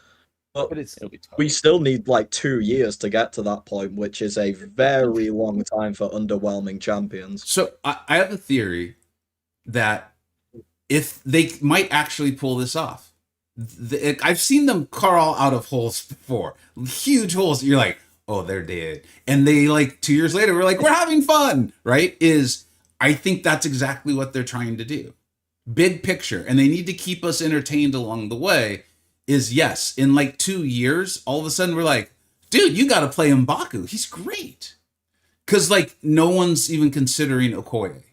But It'll be tough. we still need like 2 years to get to that point, which is a very long time for underwhelming champions. So I have a theory that if they might actually pull this off, I've seen them crawl out of holes before, huge holes. You're like, oh, they're dead, and they like 2 years later, we're like, we're having fun, right? I think that's exactly what they're trying to do, big picture, and they need to keep us entertained along the way. Yes, in like 2 years, all of a sudden we're like, dude, you got to play M'Baku. He's great, because like no one's even considering Okoye.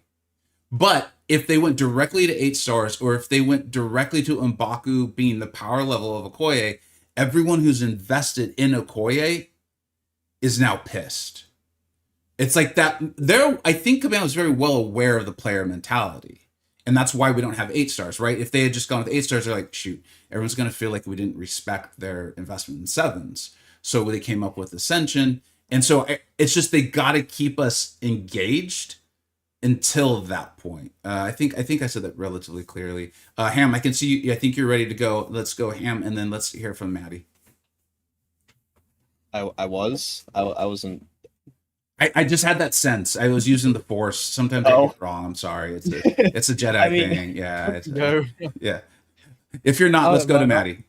But if they went directly to 8 stars, or if they went directly to M'Baku being the power level of Okoye, everyone who's invested in Okoye is now pissed. It's like that. I think Kabam was very well aware of the player mentality. And that's why we don't have 8 stars, right? If they had just gone with 8 stars, they're like, shoot, everyone's going to feel like we didn't respect their investment in 7s. So they came up with Ascension. And so it's just they got to keep us engaged until that point. I think I said that relatively clearly. Ham, I can see you. I think you're ready to go. Let's go, Ham, and then let's hear from Maddie. I wasn't. I just had that sense. I was using the Force. Sometimes I get it wrong. I'm sorry. It's a Jedi thing. Yeah. No. Yeah. If you're not, let's go to Maddie.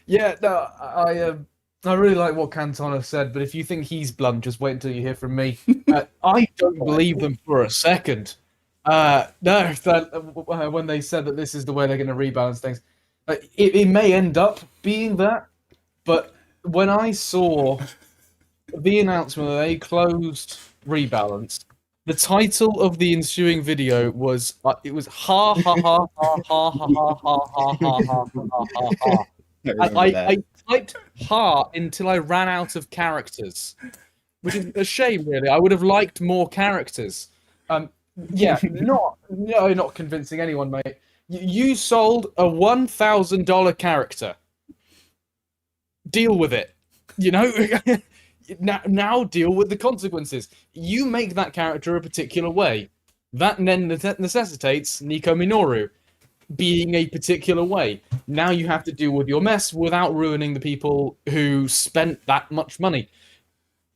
Yeah, no, I really like what Cantona said, but if you think he's blunt, just wait until you hear from me. I don't believe them for a second. No, when they said that this is the way they're going to rebalance things, it may end up being that, but when I saw the announcement that they closed Rebalance, the title of the ensuing video was it was ha ha ha ha ha ha ha ha ha ha ha ha. I typed ha until I ran out of characters, which is a shame, really. I would have liked more characters. Yeah, not convincing anyone, mate. You sold a $1,000 character. Deal with it. You know, now deal with the consequences. You make that character a particular way. That then necessitates Nico Minoru being a particular way. Now you have to deal with your mess without ruining the people who spent that much money.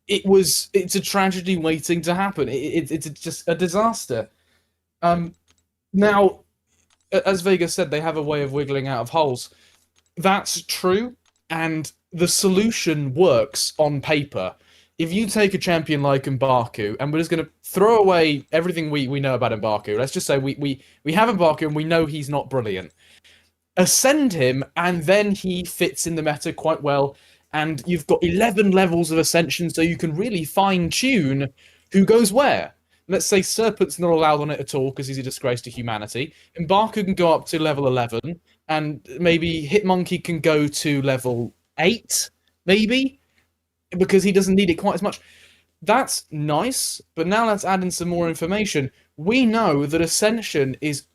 It's a tragedy waiting to happen. It's just a disaster. Now, as Vega said, they have a way of wiggling out of holes. That's true, and the solution works on paper. If you take a champion like M'Baku, and we're just going to throw away everything we know about M'Baku, let's just say we have M'Baku and we know he's not brilliant. Ascend him, and then he fits in the meta quite well, and you've got 11 levels of Ascension, so you can really fine-tune who goes where. Let's say Serpent's not allowed on it at all because he's a disgrace to humanity. M'Baku can go up to level 11, and maybe Hitmonkey can go to level 8, maybe, because he doesn't need it quite as much. That's nice, but now let's add in some more information. We know that Ascension is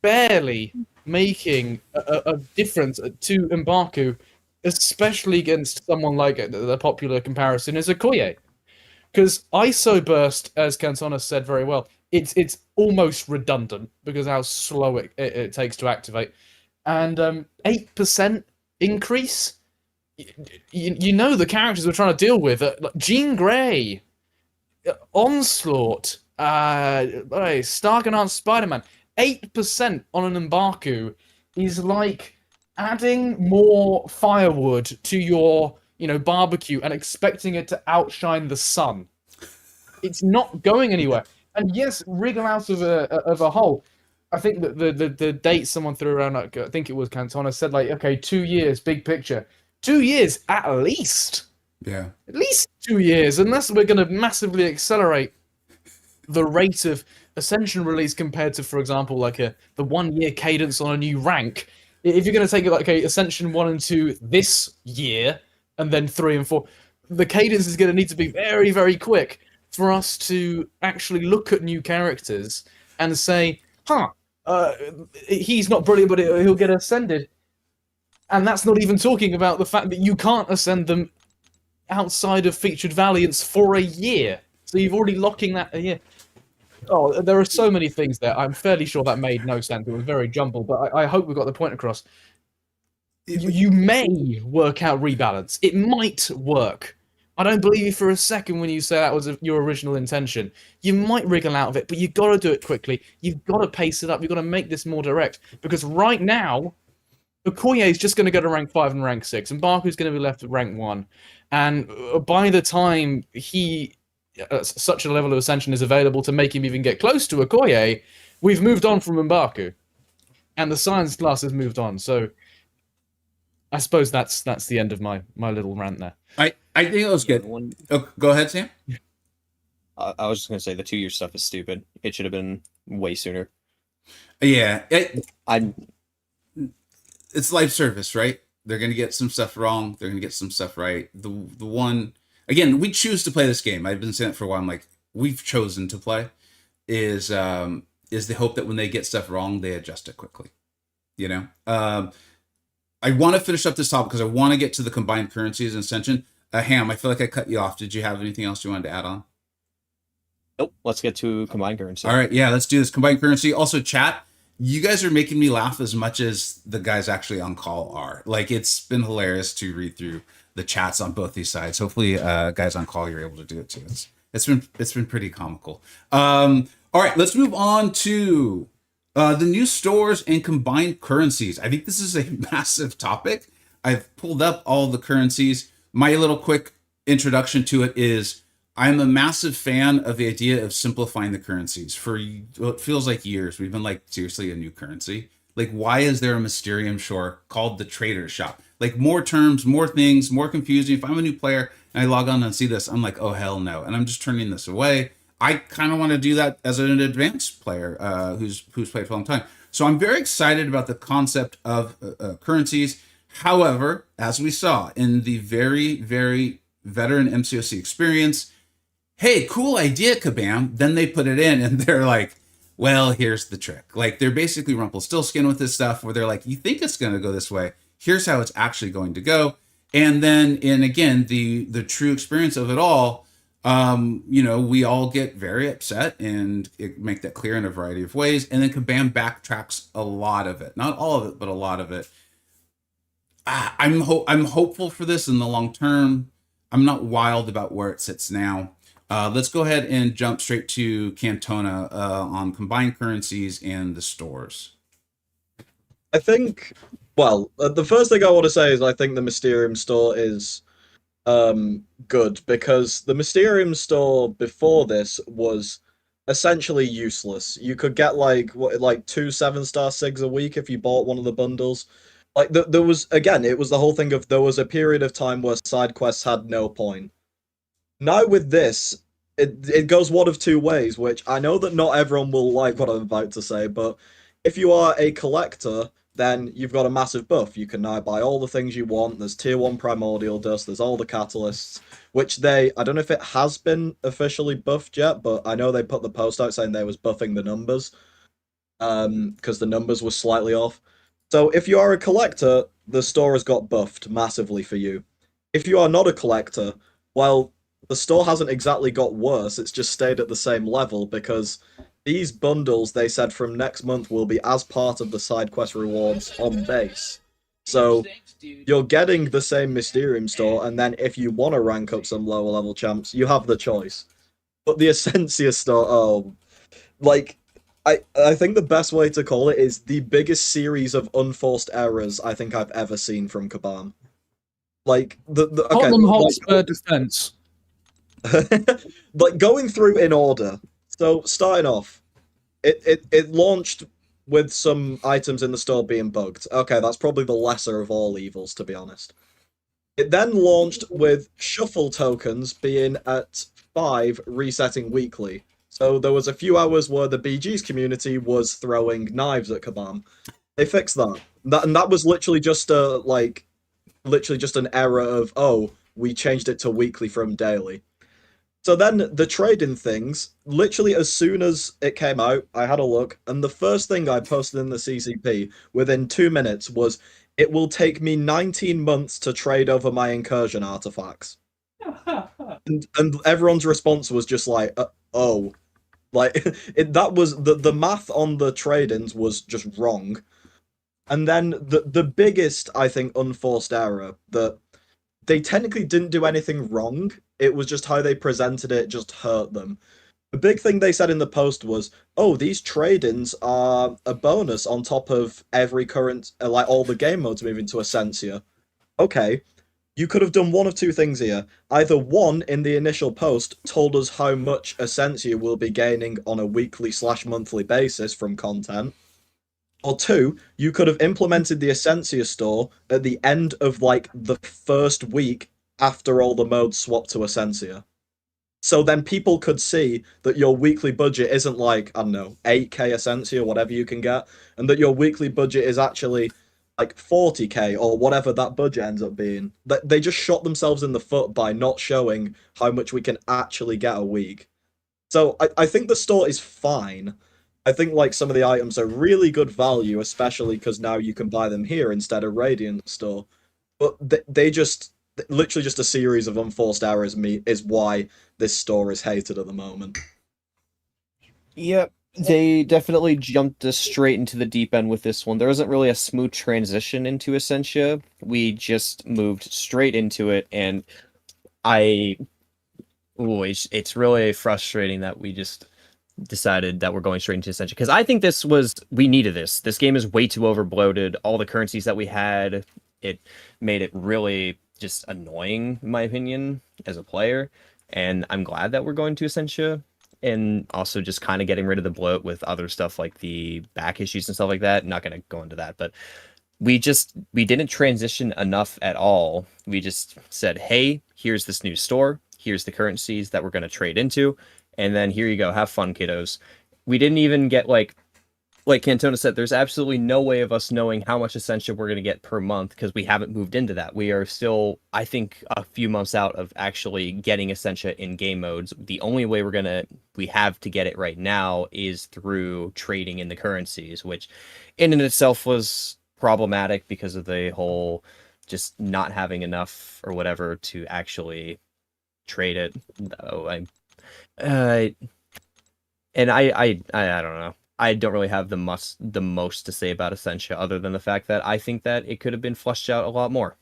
barely making a difference to M'Baku, especially against someone like the popular comparison is Okoye. Because ISO burst, as Cantona said very well, it's almost redundant because how slow it takes to activate. And 8% increase? You know the characters we're trying to deal with. Jean Grey, Onslaught, Stark-Enhanced Spider-Man. 8% on an M'Baku is like adding more firewood to your barbecue and expecting it to outshine the sun. It's not going anywhere. And yes, wriggle out of a hole. I think that the date someone threw around, I think it was Cantona, said 2 years, big picture. 2 years at least. Yeah. At least 2 years, unless we're going to massively accelerate the rate of Ascension release compared to, for example, like the 1 year cadence on a new rank. If you're going to take it like, okay, Ascension 1 and 2 this year, and then 3 and 4, the cadence is going to need to be very, very quick for us to actually look at new characters and say, he's not brilliant, but he'll get ascended. And that's not even talking about the fact that you can't ascend them outside of featured Valiants for a year. So you've already locking that a year. Oh, there are so many things there. I'm fairly sure that made no sense. It was very jumbled, but I hope we got the point across. You may work out rebalance. It might work. I don't believe you for a second when you say that was your original intention. You might wriggle out of it, but you've got to do it quickly. You've got to pace it up. You've got to make this more direct. Because right now, Okoye is just going to go to rank 5 and rank 6, and Baku's going to be left at rank 1. And by the time he such a level of ascension is available to make him even get close to Okoye, we've moved on from M'Baku. And the science class has moved on. So I suppose that's the end of my little rant there. I think it was good. Oh, go ahead, Sam. I was just going to say the 2 year stuff is stupid. It should have been way sooner. Yeah. I'm It's live service, right? They're going to get some stuff wrong. They're going to get some stuff right. The one, again, we choose to play this game. I've been saying it for a while. I'm like, we've chosen to play is the hope that when they get stuff wrong, they adjust it quickly. You know? I want to finish up this topic because I want to get to the combined currencies and Ascension. Ham, I feel like I cut you off. Did you have anything else you wanted to add on? Nope. Let's get to combined currency. All right. Yeah, let's do this. Combined currency. Also, chat. You guys are making me laugh as much as the guys actually on call are. Like, it's been hilarious to read through the chats on both these sides. Hopefully, guys on call, you're able to do it too. It's been pretty comical. All right, let's move on to the new stores and combined currencies. I think this is a massive topic. I've pulled up all the currencies. My little quick introduction to it is I'm a massive fan of the idea of simplifying the currencies. For what feels like years, we've been like, seriously, a new currency? Like, why is there a Mysterium Shore called the Trader Shop? Like, more terms, more things, more confusing. If I'm a new player and I log on and see this, I'm like, oh, hell no. And I'm just turning this away. I kind of want to do that as an advanced player who's played for a long time. So I'm very excited about the concept of currencies. However, as we saw in the very, very veteran MCoC experience, hey, cool idea, Kabam. Then they put it in and they're like, well, here's the trick. Like, they're basically Rumpelstiltskin with this stuff where they're like, you think it's going to go this way. Here's how it's actually going to go. And then again, the true experience of it all, we all get very upset and make that clear in a variety of ways. And then Kabam backtracks a lot of it. Not all of it, but a lot of it. I'm hopeful for this in the long term. I'm not wild about where it sits now. Let's go ahead and jump straight to Cantona on combined currencies and the stores. I think, well, the first thing I want to say is I think the Mysterium store is good, because the Mysterium store before this was essentially useless. You could get like 2 7-star SIGs a week if you bought one of the bundles. Like, there was, again, it was the whole thing of there was a period of time where side quests had no point. Now with this, it goes one of two ways, which I know that not everyone will like what I'm about to say, but if you are a collector, then you've got a massive buff. You can now buy all the things you want. There's tier 1 primordial dust, there's all the catalysts, which I don't know if it has been officially buffed yet, but I know they put the post out saying they was buffing the numbers, because the numbers were slightly off. So if you are a collector, the store has got buffed massively for you. If you are not a collector, well, the store hasn't exactly got worse, it's just stayed at the same level, because these bundles, they said from next month, will be as part of the side quest rewards on base. So you're getting the same Mysterium store, and then if you want to rank up some lower level champs, you have the choice. But the Essentia store, I think the best way to call it is the biggest series of unforced errors I think I've ever seen from Kabam. Like, Tottenham Hotspur defense. Like, going through in order. So, starting off, it launched with some items in the store being bugged. Okay, that's probably the lesser of all evils, to be honest. It then launched with shuffle tokens being at 5, resetting weekly. So there was a few hours where the BG's community was throwing knives at Kabam. They fixed that. And that was literally just an error of, oh, we changed it to weekly from daily. So then the trading things, literally as soon as it came out, I had a look, and the first thing I posted in the CCP within 2 minutes was, it will take me 19 months to trade over my incursion artifacts. and everyone's response was just like, oh. Like, that was, the math on the trade-ins was just wrong. And then the biggest, I think, unforced error, that they technically didn't do anything wrong, it was just how they presented it just hurt them. The big thing they said in the post was, oh, these trade-ins are a bonus on top of every current, like all the game modes moving to Essentia. Okay, you could have done one of two things here. Either one, in the initial post, told us how much Essentia will be gaining on a weekly/monthly basis from content, or two, you could have implemented the Essentia store at the end of, like, the first week after all the modes swapped to Essentia. So then people could see that your weekly budget isn't like, I don't know, 8k Essentia, whatever you can get, and that your weekly budget is actually like 40k or whatever that budget ends up being. They just shot themselves in the foot by not showing how much we can actually get a week. So I think the store is fine. I think, like, some of the items are really good value, especially because now you can buy them here instead of Radiant store. But they just, literally just a series of unforced errors is why this store is hated at the moment. Yep, they definitely jumped us straight into the deep end with this one. There wasn't really a smooth transition into Essentia. We just moved straight into it, and it's really frustrating that we just decided that we're going straight into Essentia, because I think we needed this. This game is way too overbloated. All the currencies that we had, it made it really just annoying, in my opinion, as a player. And I'm glad that we're going to Essentia, and also just kind of getting rid of the bloat with other stuff like the back issues and stuff like that. Not going to go into that, but we didn't transition enough at all. We just said, hey, here's this new store, here's the currencies that we're going to trade into, and then here you go, have fun, kiddos. We didn't even get, like Cantona said, there's absolutely no way of us knowing how much Essentia we're going to get per month, because we haven't moved into that. We are still, I think, a few months out of actually getting Essentia in game modes. The only way we have to get it right now is through trading in the currencies, which in and itself was problematic because of the whole just not having enough or whatever to actually trade it. I don't know. I don't really have the most to say about Essentia, other than the fact that I think that it could have been fleshed out a lot more.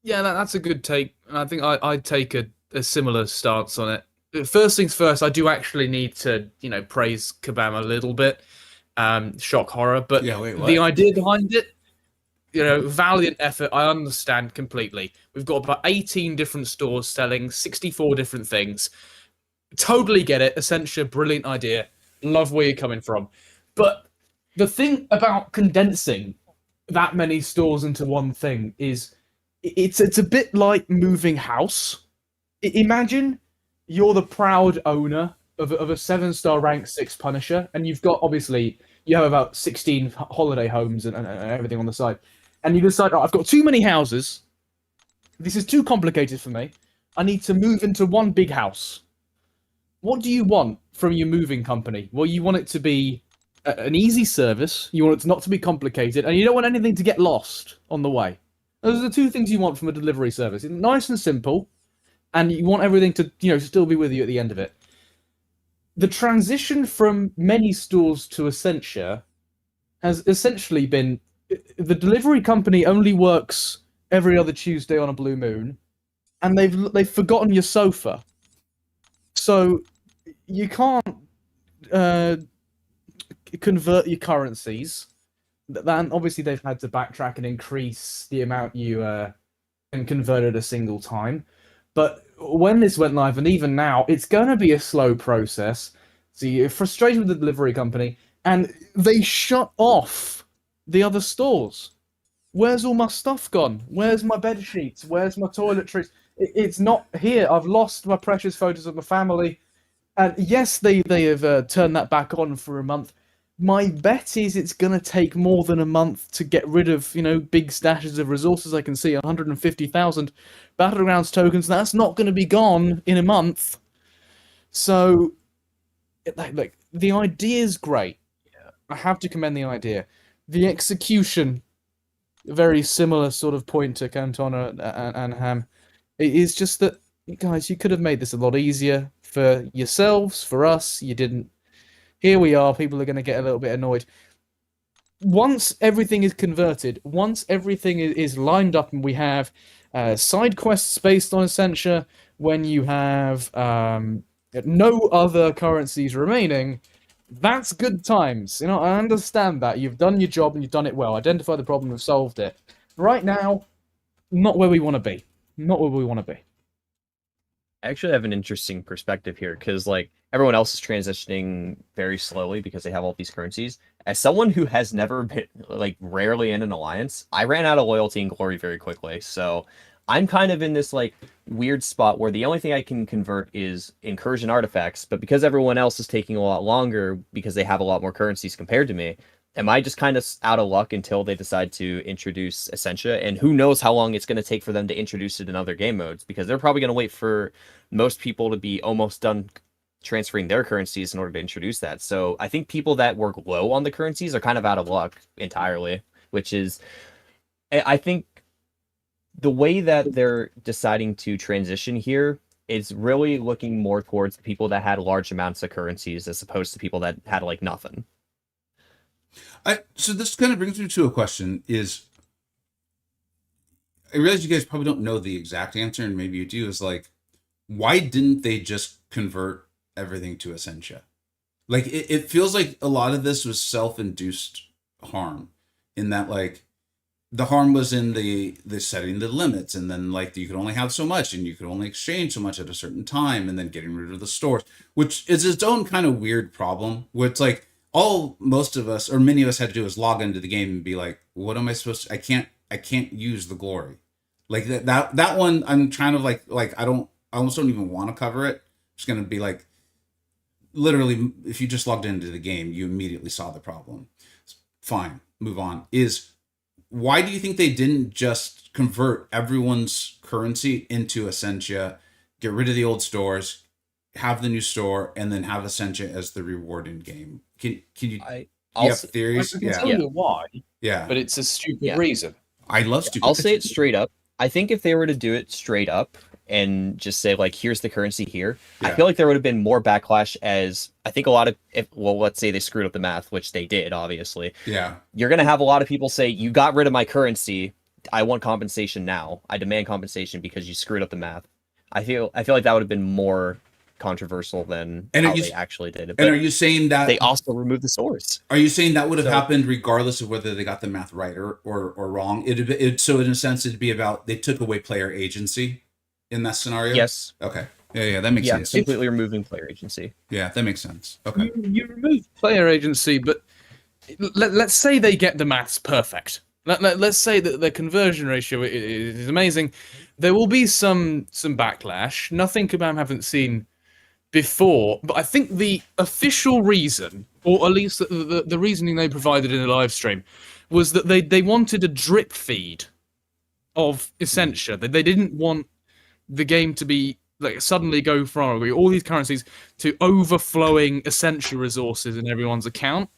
Yeah, that's a good take, and I think I'd take a similar stance on it. First things first, I do actually need to, praise Kabam a little bit. Shock horror, but Yeah, wait, what? The idea behind it, valiant effort. I understand completely. We've got about 18 different stores selling 64 different things. Totally get it. Essentia, brilliant idea. Love where you're coming from. But the thing about condensing that many stores into one thing is it's a bit like moving house. Imagine you're the proud owner of a 7-star rank 6 Punisher, and you've got, obviously, you have about 16 holiday homes and everything on the side. And you decide, I've got too many houses. This is too complicated for me. I need to move into one big house. What do you want from your moving company? Well, you want it to be an easy service. You want it not to be complicated, and you don't want anything to get lost on the way. Those are the two things you want from a delivery service. It's nice and simple, and you want everything to, still be with you at the end of it. The transition from many stores to Essentia has essentially been, the delivery company only works every other Tuesday on a blue moon, and they've forgotten your sofa. So you can't convert your currencies. Then obviously they've had to backtrack and increase the amount you can convert at a single time. But when this went live, and even now, it's going to be a slow process. So you're frustrated with the delivery company, and they shut off the other stores. Where's all my stuff gone? Where's my bed sheets? Where's my toiletries? It's not here. I've lost my precious photos of my family. And yes, they have turned that back on for a month. My bet is it's going to take more than a month to get rid of, big stashes of resources. I can see 150,000 Battlegrounds tokens. That's not going to be gone in a month. So, like, the idea is great. Yeah. I have to commend the idea. The execution, very similar sort of point to Cantona and Ham. It is just that, guys, you could have made this a lot easier for yourselves, for us. You didn't. Here we are. People are going to get a little bit annoyed. Once everything is converted, once everything is lined up and we have side quests based on Essentia, when you have no other currencies remaining, that's good times. I understand that. You've done your job and you've done it well. Identified the problem and solved it. Right now, not where we want to be. Not where we want to be. I actually have an interesting perspective here because like everyone else is transitioning very slowly because they have all these currencies. As someone who has never been like rarely in an alliance, I ran out of loyalty and glory very quickly. So I'm kind of in this like weird spot where the only thing I can convert is incursion artifacts, but because everyone else is taking a lot longer because they have a lot more currencies compared to me, am I just kind of out of luck until they decide to introduce Essentia? And who knows how long it's going to take for them to introduce it in other game modes, because they're probably going to wait for most people to be almost done transferring their currencies in order to introduce that. So I think people that work low on the currencies are kind of out of luck entirely, which is, I think the way that they're deciding to transition here is really looking more towards the people that had large amounts of currencies as opposed to people that had like nothing. So this kind of brings me to a question is, I realize you guys probably don't know the exact answer, and maybe you do, is like, why didn't they just convert everything to Essentia? Like, it feels like a lot of this was self-induced harm, in that, like, the harm was in the setting the limits, and then, like, you could only have so much, and you could only exchange so much at a certain time, and then getting rid of the stores, which is its own kind of weird problem, where it's like, all most of us or many of us had to do is log into the game and be like, what am I supposed to, I can't use the glory. Like that one, I'm trying to like I almost don't even want to cover it. It's going to be like, literally, if you just logged into the game, you immediately saw the problem. Fine, move on. Why do you think they didn't just convert everyone's currency into Essentia, get rid of the old stores, have the new store, and then have Essentia as the reward in game? Can you have theories? I can tell you why. Yeah. But it's a stupid reason. I love stupid. I'll say it straight up. I think if they were to do it straight up and just say like, here's the currency here, I feel like there would have been more backlash, as I think a lot of, let's say they screwed up the math, which they did, obviously. Yeah. You're going to have a lot of people say, you got rid of my currency. I want compensation now. I demand compensation because you screwed up the math. I feel like that would have been more controversial than how they actually did it. And are you saying that they also removed the source? Are you saying that would have happened regardless of whether they got the math right or wrong? So in a sense, it'd be about, they took away player agency in that scenario? Yes. Okay. Yeah, that makes sense. Completely removing player agency. Yeah, that makes sense. Okay. You remove player agency, but let's say they get the maths perfect. Let's say that the conversion ratio is amazing. There will be some backlash. Nothing Kabam haven't seen before, but I think the official reason, or at least the reasoning they provided in the live stream, was that they wanted a drip feed of Essentia. They didn't want the game to be like suddenly go from all these currencies to overflowing Essentia resources in everyone's account.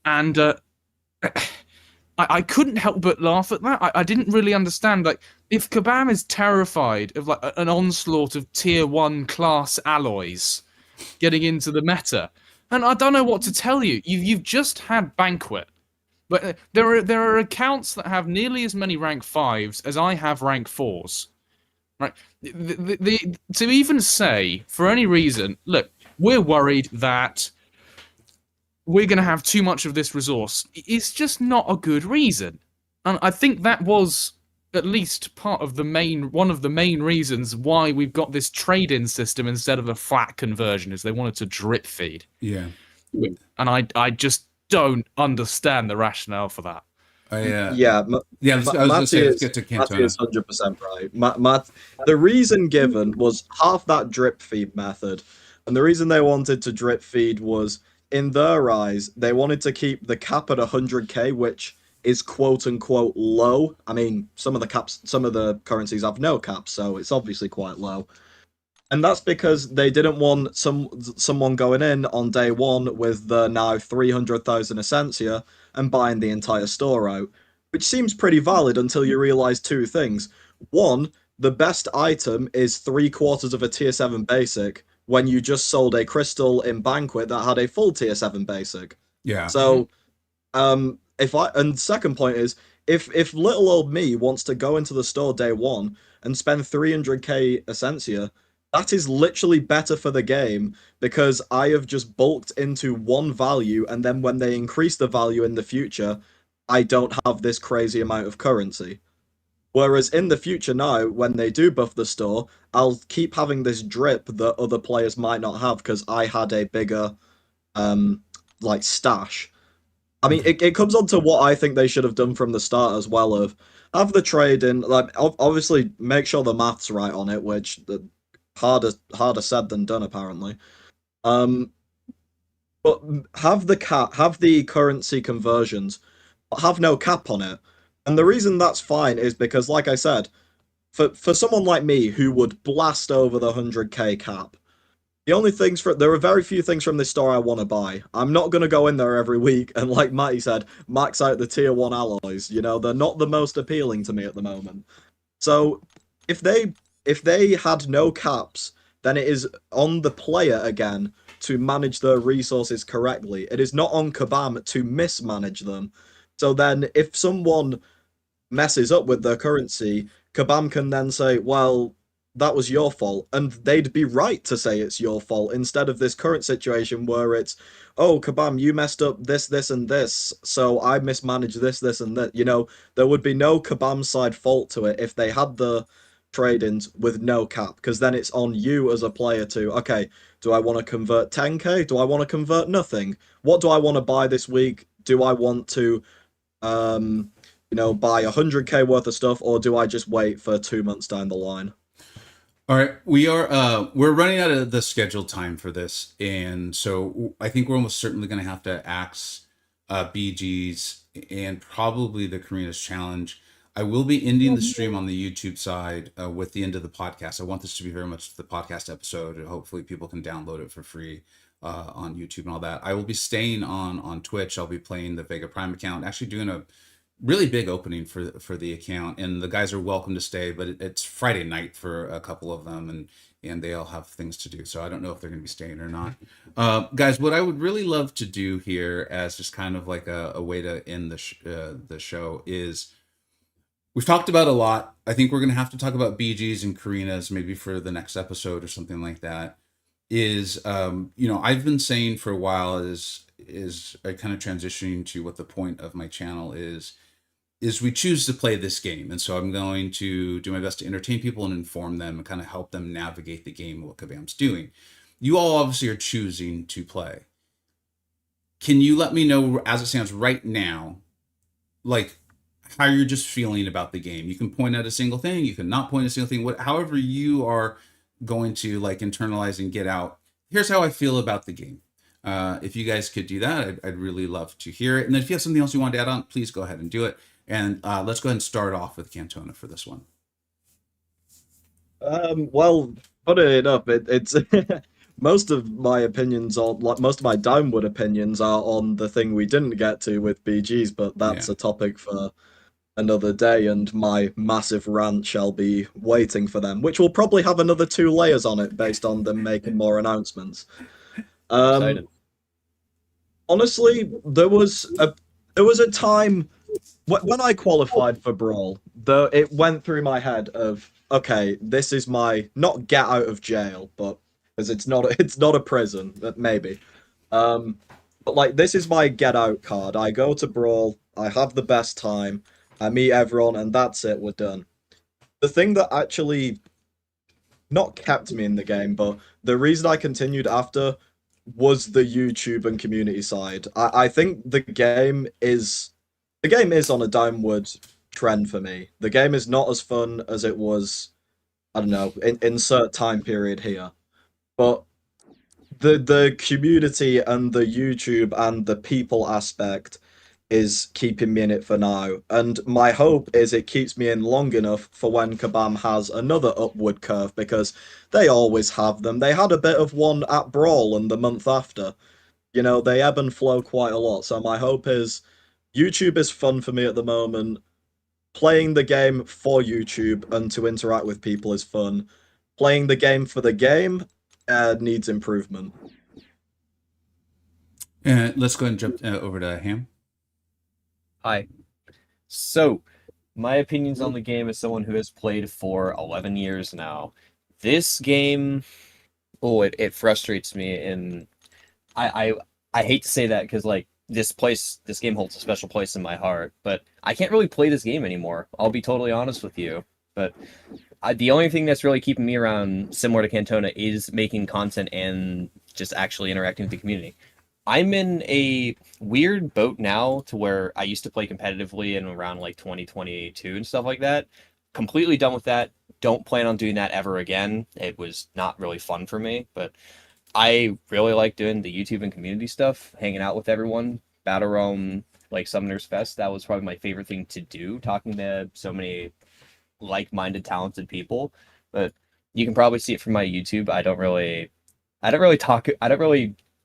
And I couldn't help but laugh at that. I didn't really understand, like, if Kabam is terrified of like an onslaught of tier 1 class alloys getting into the meta, and I don't know what to tell you. You've just had Banquet, but there are accounts that have nearly as many rank 5s as I have rank 4s. Right? To even say for any reason, look, we're worried that we're going to have too much of this resource, it's just not a good reason. And I think that was at least one of the main reasons why we've got this trade-in system instead of a flat conversion, is they wanted to drip feed. Yeah. And I just don't understand the rationale for that. Yeah, yeah. I was gonna say let's get to Matty is Cantona. 100% right. The reason given was half that drip feed method, and the reason they wanted to drip feed was, in their eyes, they wanted to keep the cap at 100k, which is quote unquote low. I mean, some of the currencies have no caps, so it's obviously quite low. And that's because they didn't want someone going in on day one with the now 300,000 Essentia and buying the entire store out, which seems pretty valid until you realize two things. One, the best item is 3/4 of a tier 7 basic when you just sold a crystal in Banquet that had a full tier 7 basic. Yeah. So, second point is, if little old me wants to go into the store day one and spend 300k Essentia, that is literally better for the game because I have just bulked into one value, and then when they increase the value in the future, I don't have this crazy amount of currency. Whereas in the future now, when they do buff the store, I'll keep having this drip that other players might not have because I had a bigger stash. I mean, it comes on to what I think they should have done from the start as well, of have the trade in, like, obviously make sure the math's right on it, which harder said than done apparently. But have the currency conversions, but have no cap on it. And the reason that's fine is because, like I said, for someone like me who would blast over the 100k cap, there are very few things from this store I want to buy. I'm not going to go in there every week and, like Matty said, max out the tier 1 alloys. You know, they're not the most appealing to me at the moment. So if they had no caps, then it is on the player again to manage their resources correctly. It is not on Kabam to mismanage them. So then if someone messes up with their currency, Kabam can then say, well, that was your fault, and they'd be right to say it's your fault instead of this current situation where it's, oh, Kabam, you messed up this, and this, so I mismanaged this, and that. You know, there would be no Kabam side fault to it if they had the trade-ins with no cap, because then it's on you as a player to, okay, do I want to convert 10k? Do I want to convert nothing? What do I want to buy this week? Do I want to buy 100k worth of stuff, or do I just wait for 2 months down the line? All right, we're running out of the scheduled time for this, and so I think we're almost certainly going to have to axe BG's and probably the Carina's challenge. I will be ending the stream on the YouTube side with the end of the podcast. I want this to be very much the podcast episode, and hopefully people can download it for free on YouTube and all that. I will be staying on Twitch. I'll be playing the Vega Prime account, actually doing a really big opening for the account, and the guys are welcome to stay, but it's Friday night for a couple of them, and they all have things to do, so I don't know if they're going to be staying or not. Guys, what I would really love to do here as just kind of like a way to end the show is, we've talked about a lot. I think we're going to have to talk about BG's and Carina's maybe for the next episode or something like that. I've been saying for a while is I kind of transitioning to what the point of my channel is we choose to play this game. And so I'm going to do my best to entertain people and inform them and kind of help them navigate the game, what Kabam's doing. You all obviously are choosing to play. Can you let me know, as it stands right now, like, how you're just feeling about the game? You can point out a single thing, you can not point a single thing, however you are going to like internalize and get out. Here's how I feel about the game. If you guys could do that, I'd really love to hear it. And then if you have something else you want to add on, please go ahead and do it. And let's go ahead and start off with Cantona for this one. Well, putting it up, it's most of my opinions on, like, most of my downward opinions are on the thing we didn't get to with BG's, but that's a topic for another day, and my massive rant shall be waiting for them, which will probably have another 2 layers on it based on them making more announcements. Excited. Honestly, there was a time when I qualified for Brawl, it went through my head of, okay, this is my, not get out of jail, but because it's not a prison, but maybe. But like, this is my get out card. I go to Brawl, I have the best time, I meet everyone, and that's it, we're done. The thing that actually not kept me in the game, but the reason I continued after was the YouTube and community side. I think the game is the game is on a downward trend for me. The game is not as fun as it was, I don't know, insert time period here. But the community and the YouTube and the people aspect is keeping me in it for now. And my hope is it keeps me in long enough for when Kabam has another upward curve, because they always have them. They had a bit of one at Brawl and the month after. You know, they ebb and flow quite a lot. So my hope is YouTube is fun for me at the moment. Playing the game for YouTube and to interact with people is fun. Playing the game for the game needs improvement. Let's go ahead and jump over to Ham. Hi. So, my opinions on the game as someone who has played for 11 years now. This game, it frustrates me, and I hate to say that because like this game holds a special place in my heart, but I can't really play this game anymore. I'll be totally honest with you. But the only thing that's really keeping me around, similar to Cantona, is making content and just actually interacting with the community. I'm in a weird boat now to where I used to play competitively in around like 2022 and stuff like that. Completely done with that. Don't plan on doing that ever again. It was not really fun for me, but I really like doing the YouTube and community stuff, hanging out with everyone, Battle Realm, like Summoners Fest. That was probably my favorite thing to do, talking to so many like-minded, talented people. But you can probably see it from my YouTube. I don't really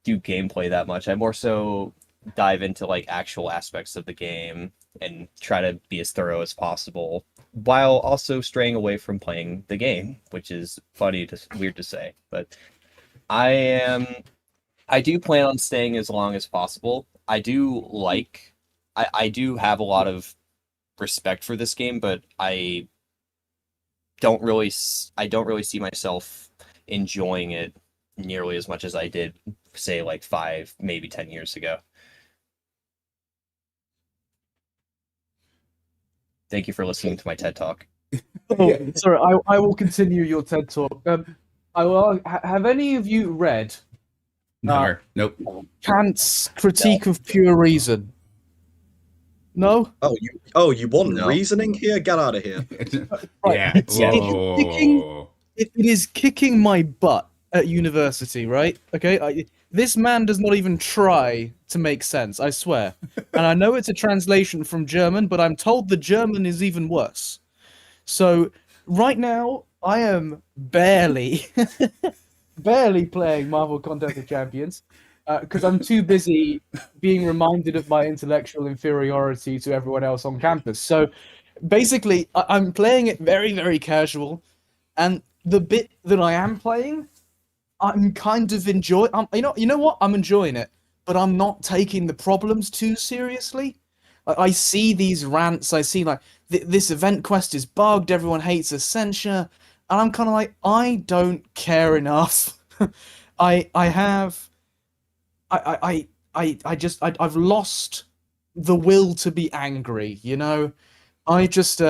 do gameplay that much. I more so dive into like actual aspects of the game and try to be as thorough as possible while also straying away from playing the game, which is weird to say. But I do plan on staying as long as possible. I do have a lot of respect for this game, but I don't really see myself enjoying it nearly as much as I did, say, like 5, maybe 10 years ago. Thank you for listening to my TED Talk. Oh, sorry, I will continue your TED Talk. Have any of you read No, nope. Kant's Critique of Pure Reason? No? You want No. reasoning here? Get out of here. Right. Yeah. It is kicking my butt at university, right? Okay, this man does not even try to make sense, I swear. And I know it's a translation from German, but I'm told the German is even worse. So right now, I am barely playing Marvel Contest of Champions because I'm too busy being reminded of my intellectual inferiority to everyone else on campus. So basically, I'm playing it very, very casual, and the bit that I am playing, I'm kind of enjoying. You know what? I'm enjoying it, but I'm not taking the problems too seriously. I see these rants. I see like this event quest is bugged. Everyone hates Essentia, and I'm kind of like, I don't care enough. I've lost the will to be angry. You know, I just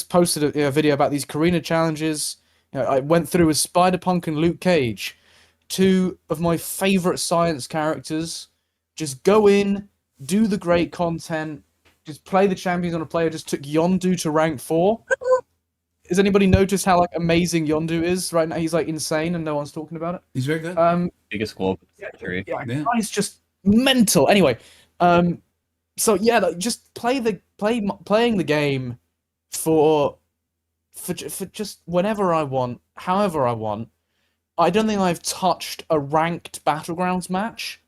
posted a video about these Carina challenges. You know, I went through with Spider-Punk and Luke Cage, 2 of my favorite science characters. Just go in, do the great content, just play the champions on a player. Just took Yondu to rank 4. Has anybody noticed how like amazing Yondu is right now? He's like insane and no one's talking about it. He's very good. Biggest global victory. Yeah, he's just mental. Anyway, so yeah, just playing the game for just whenever I want, however I want. I don't think I've touched a ranked Battlegrounds match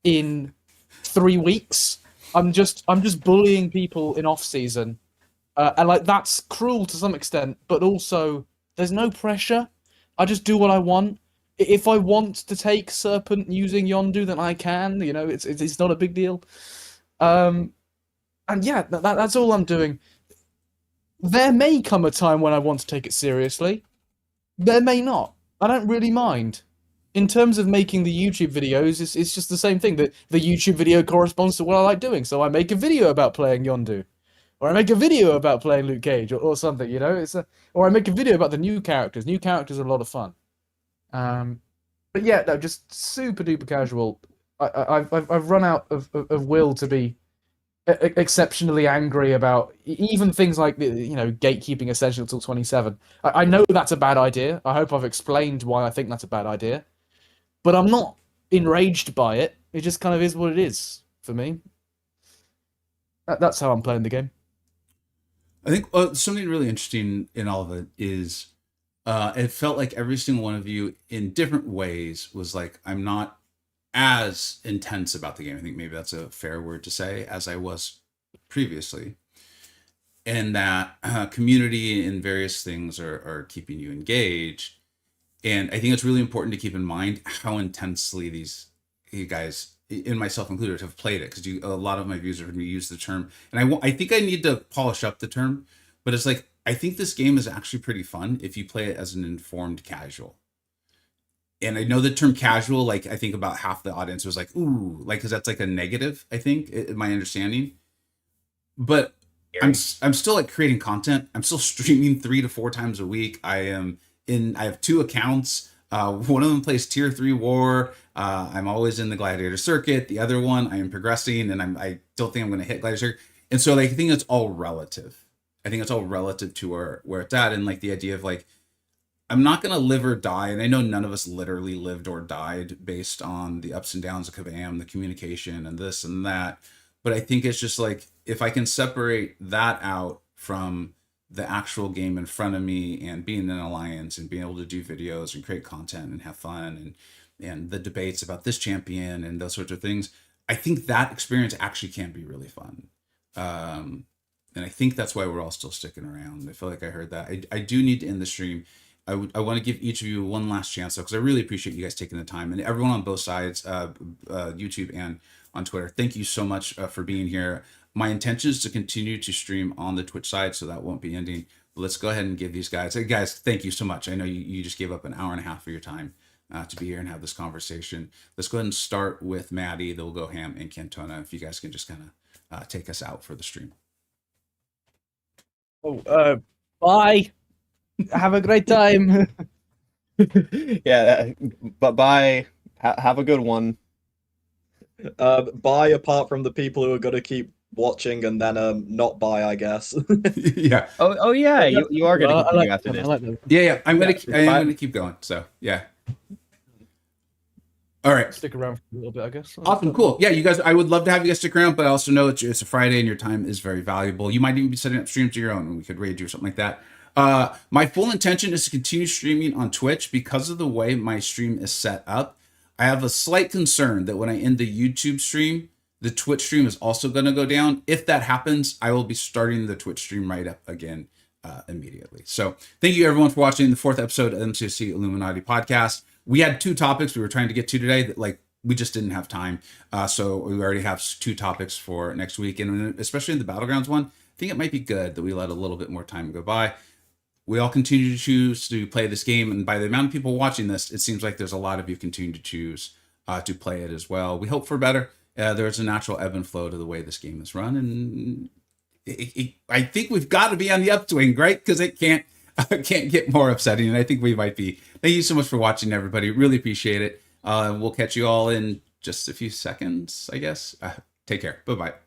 in 3 weeks. I'm just bullying people in off season, and like that's cruel to some extent, but also there's no pressure. I just do what I want. If I want to take Serpent using Yondu, then I can. You know, it's not a big deal. And yeah, that's all I'm doing. There may come a time when I want to take it seriously. There may not. I don't really mind. In terms of making the YouTube videos, it's just the same thing. The YouTube video corresponds to what I like doing. So I make a video about playing Yondu. Or I make a video about playing Luke Cage or something, you know? Or I make a video about the new characters. New characters are a lot of fun. But yeah, no, just super duper casual. I've run out of will to be exceptionally angry about even things like gatekeeping Essential till 27. I know that's a bad idea. I hope I've explained why I think that's a bad idea, but I'm not enraged by it. It just kind of is what it is for me. That's how I'm playing the game. I think something really interesting in all of it is it felt like every single one of you in different ways was like, I'm not as intense about the game. I think maybe that's a fair word to say, as I was previously. And that community and various things are keeping you engaged. And I think it's really important to keep in mind how intensely you guys, and myself included, have played it, because a lot of my viewers have heard me use the term, and I think I need to polish up the term, but it's like, I think this game is actually pretty fun if you play it as an informed casual. And I know the term casual, like I think about half the audience was like, ooh, like, because that's like a negative, I think, in my understanding. But I'm still like creating content. I'm still streaming 3 to 4 times a week. I have 2 accounts. One of them plays tier 3 war. I'm always in the gladiator circuit. The other one, I am progressing, and I don't think I'm going to hit gladiator circuit. And so like, I think it's all relative. I think it's all relative to where it's at. And like the idea of like, I'm not going to live or die. And I know none of us literally lived or died based on the ups and downs of Kabam, the communication and this and that. But I think it's just like, if I can separate that out from the actual game in front of me and being in an alliance and being able to do videos and create content and have fun and the debates about this champion and those sorts of things, I think that experience actually can be really fun. And I think that's why we're all still sticking around. I feel like I heard that. I do need to end the stream. I want to give each of you one last chance, though, because I really appreciate you guys taking the time, and everyone on both sides, YouTube and on Twitter. Thank you so much for being here. My intention is to continue to stream on the Twitch side, so that won't be ending. But let's go ahead and give these guys, hey guys, thank you so much. I know you just gave up an hour and a half of your time to be here and have this conversation. Let's go ahead and start with Maddie, then we'll go Ham and Cantona. If you guys can just kind of take us out for the stream. Oh, bye. Have a great time. Yeah, but bye. Have a good one. Bye, apart from the people who are going to keep watching and then not bye, I guess. Yeah. Oh yeah, you are going to continue after this. Yeah. I'm gonna keep going. So yeah. All right. Stick around for a little bit, I guess. Awesome, cool. Yeah, you guys, I would love to have you guys stick around, but I also know it's a Friday and your time is very valuable. You might even be setting up streams of your own, and we could raid you or something like that. My full intention is to continue streaming on Twitch. Because of the way my stream is set up, I have a slight concern that when I end the YouTube stream, the Twitch stream is also going to go down. If that happens, I will be starting the Twitch stream right up again immediately. So thank you everyone for watching the 4th episode of MCoC Illuminati podcast. We had 2 topics we were trying to get to today that we just didn't have time. So we already have 2 topics for next week. And especially in the Battlegrounds one, I think it might be good that we let a little bit more time go by. We all continue to choose to play this game. And by the amount of people watching this, it seems like there's a lot of you continue to choose to play it as well. We hope for better. There's a natural ebb and flow to the way this game is run. And I think we've got to be on the upswing, right? Because it can't get more upsetting. And I think we might be. Thank you so much for watching, everybody. Really appreciate it. We'll catch you all in just a few seconds, I guess. Take care. Bye-bye.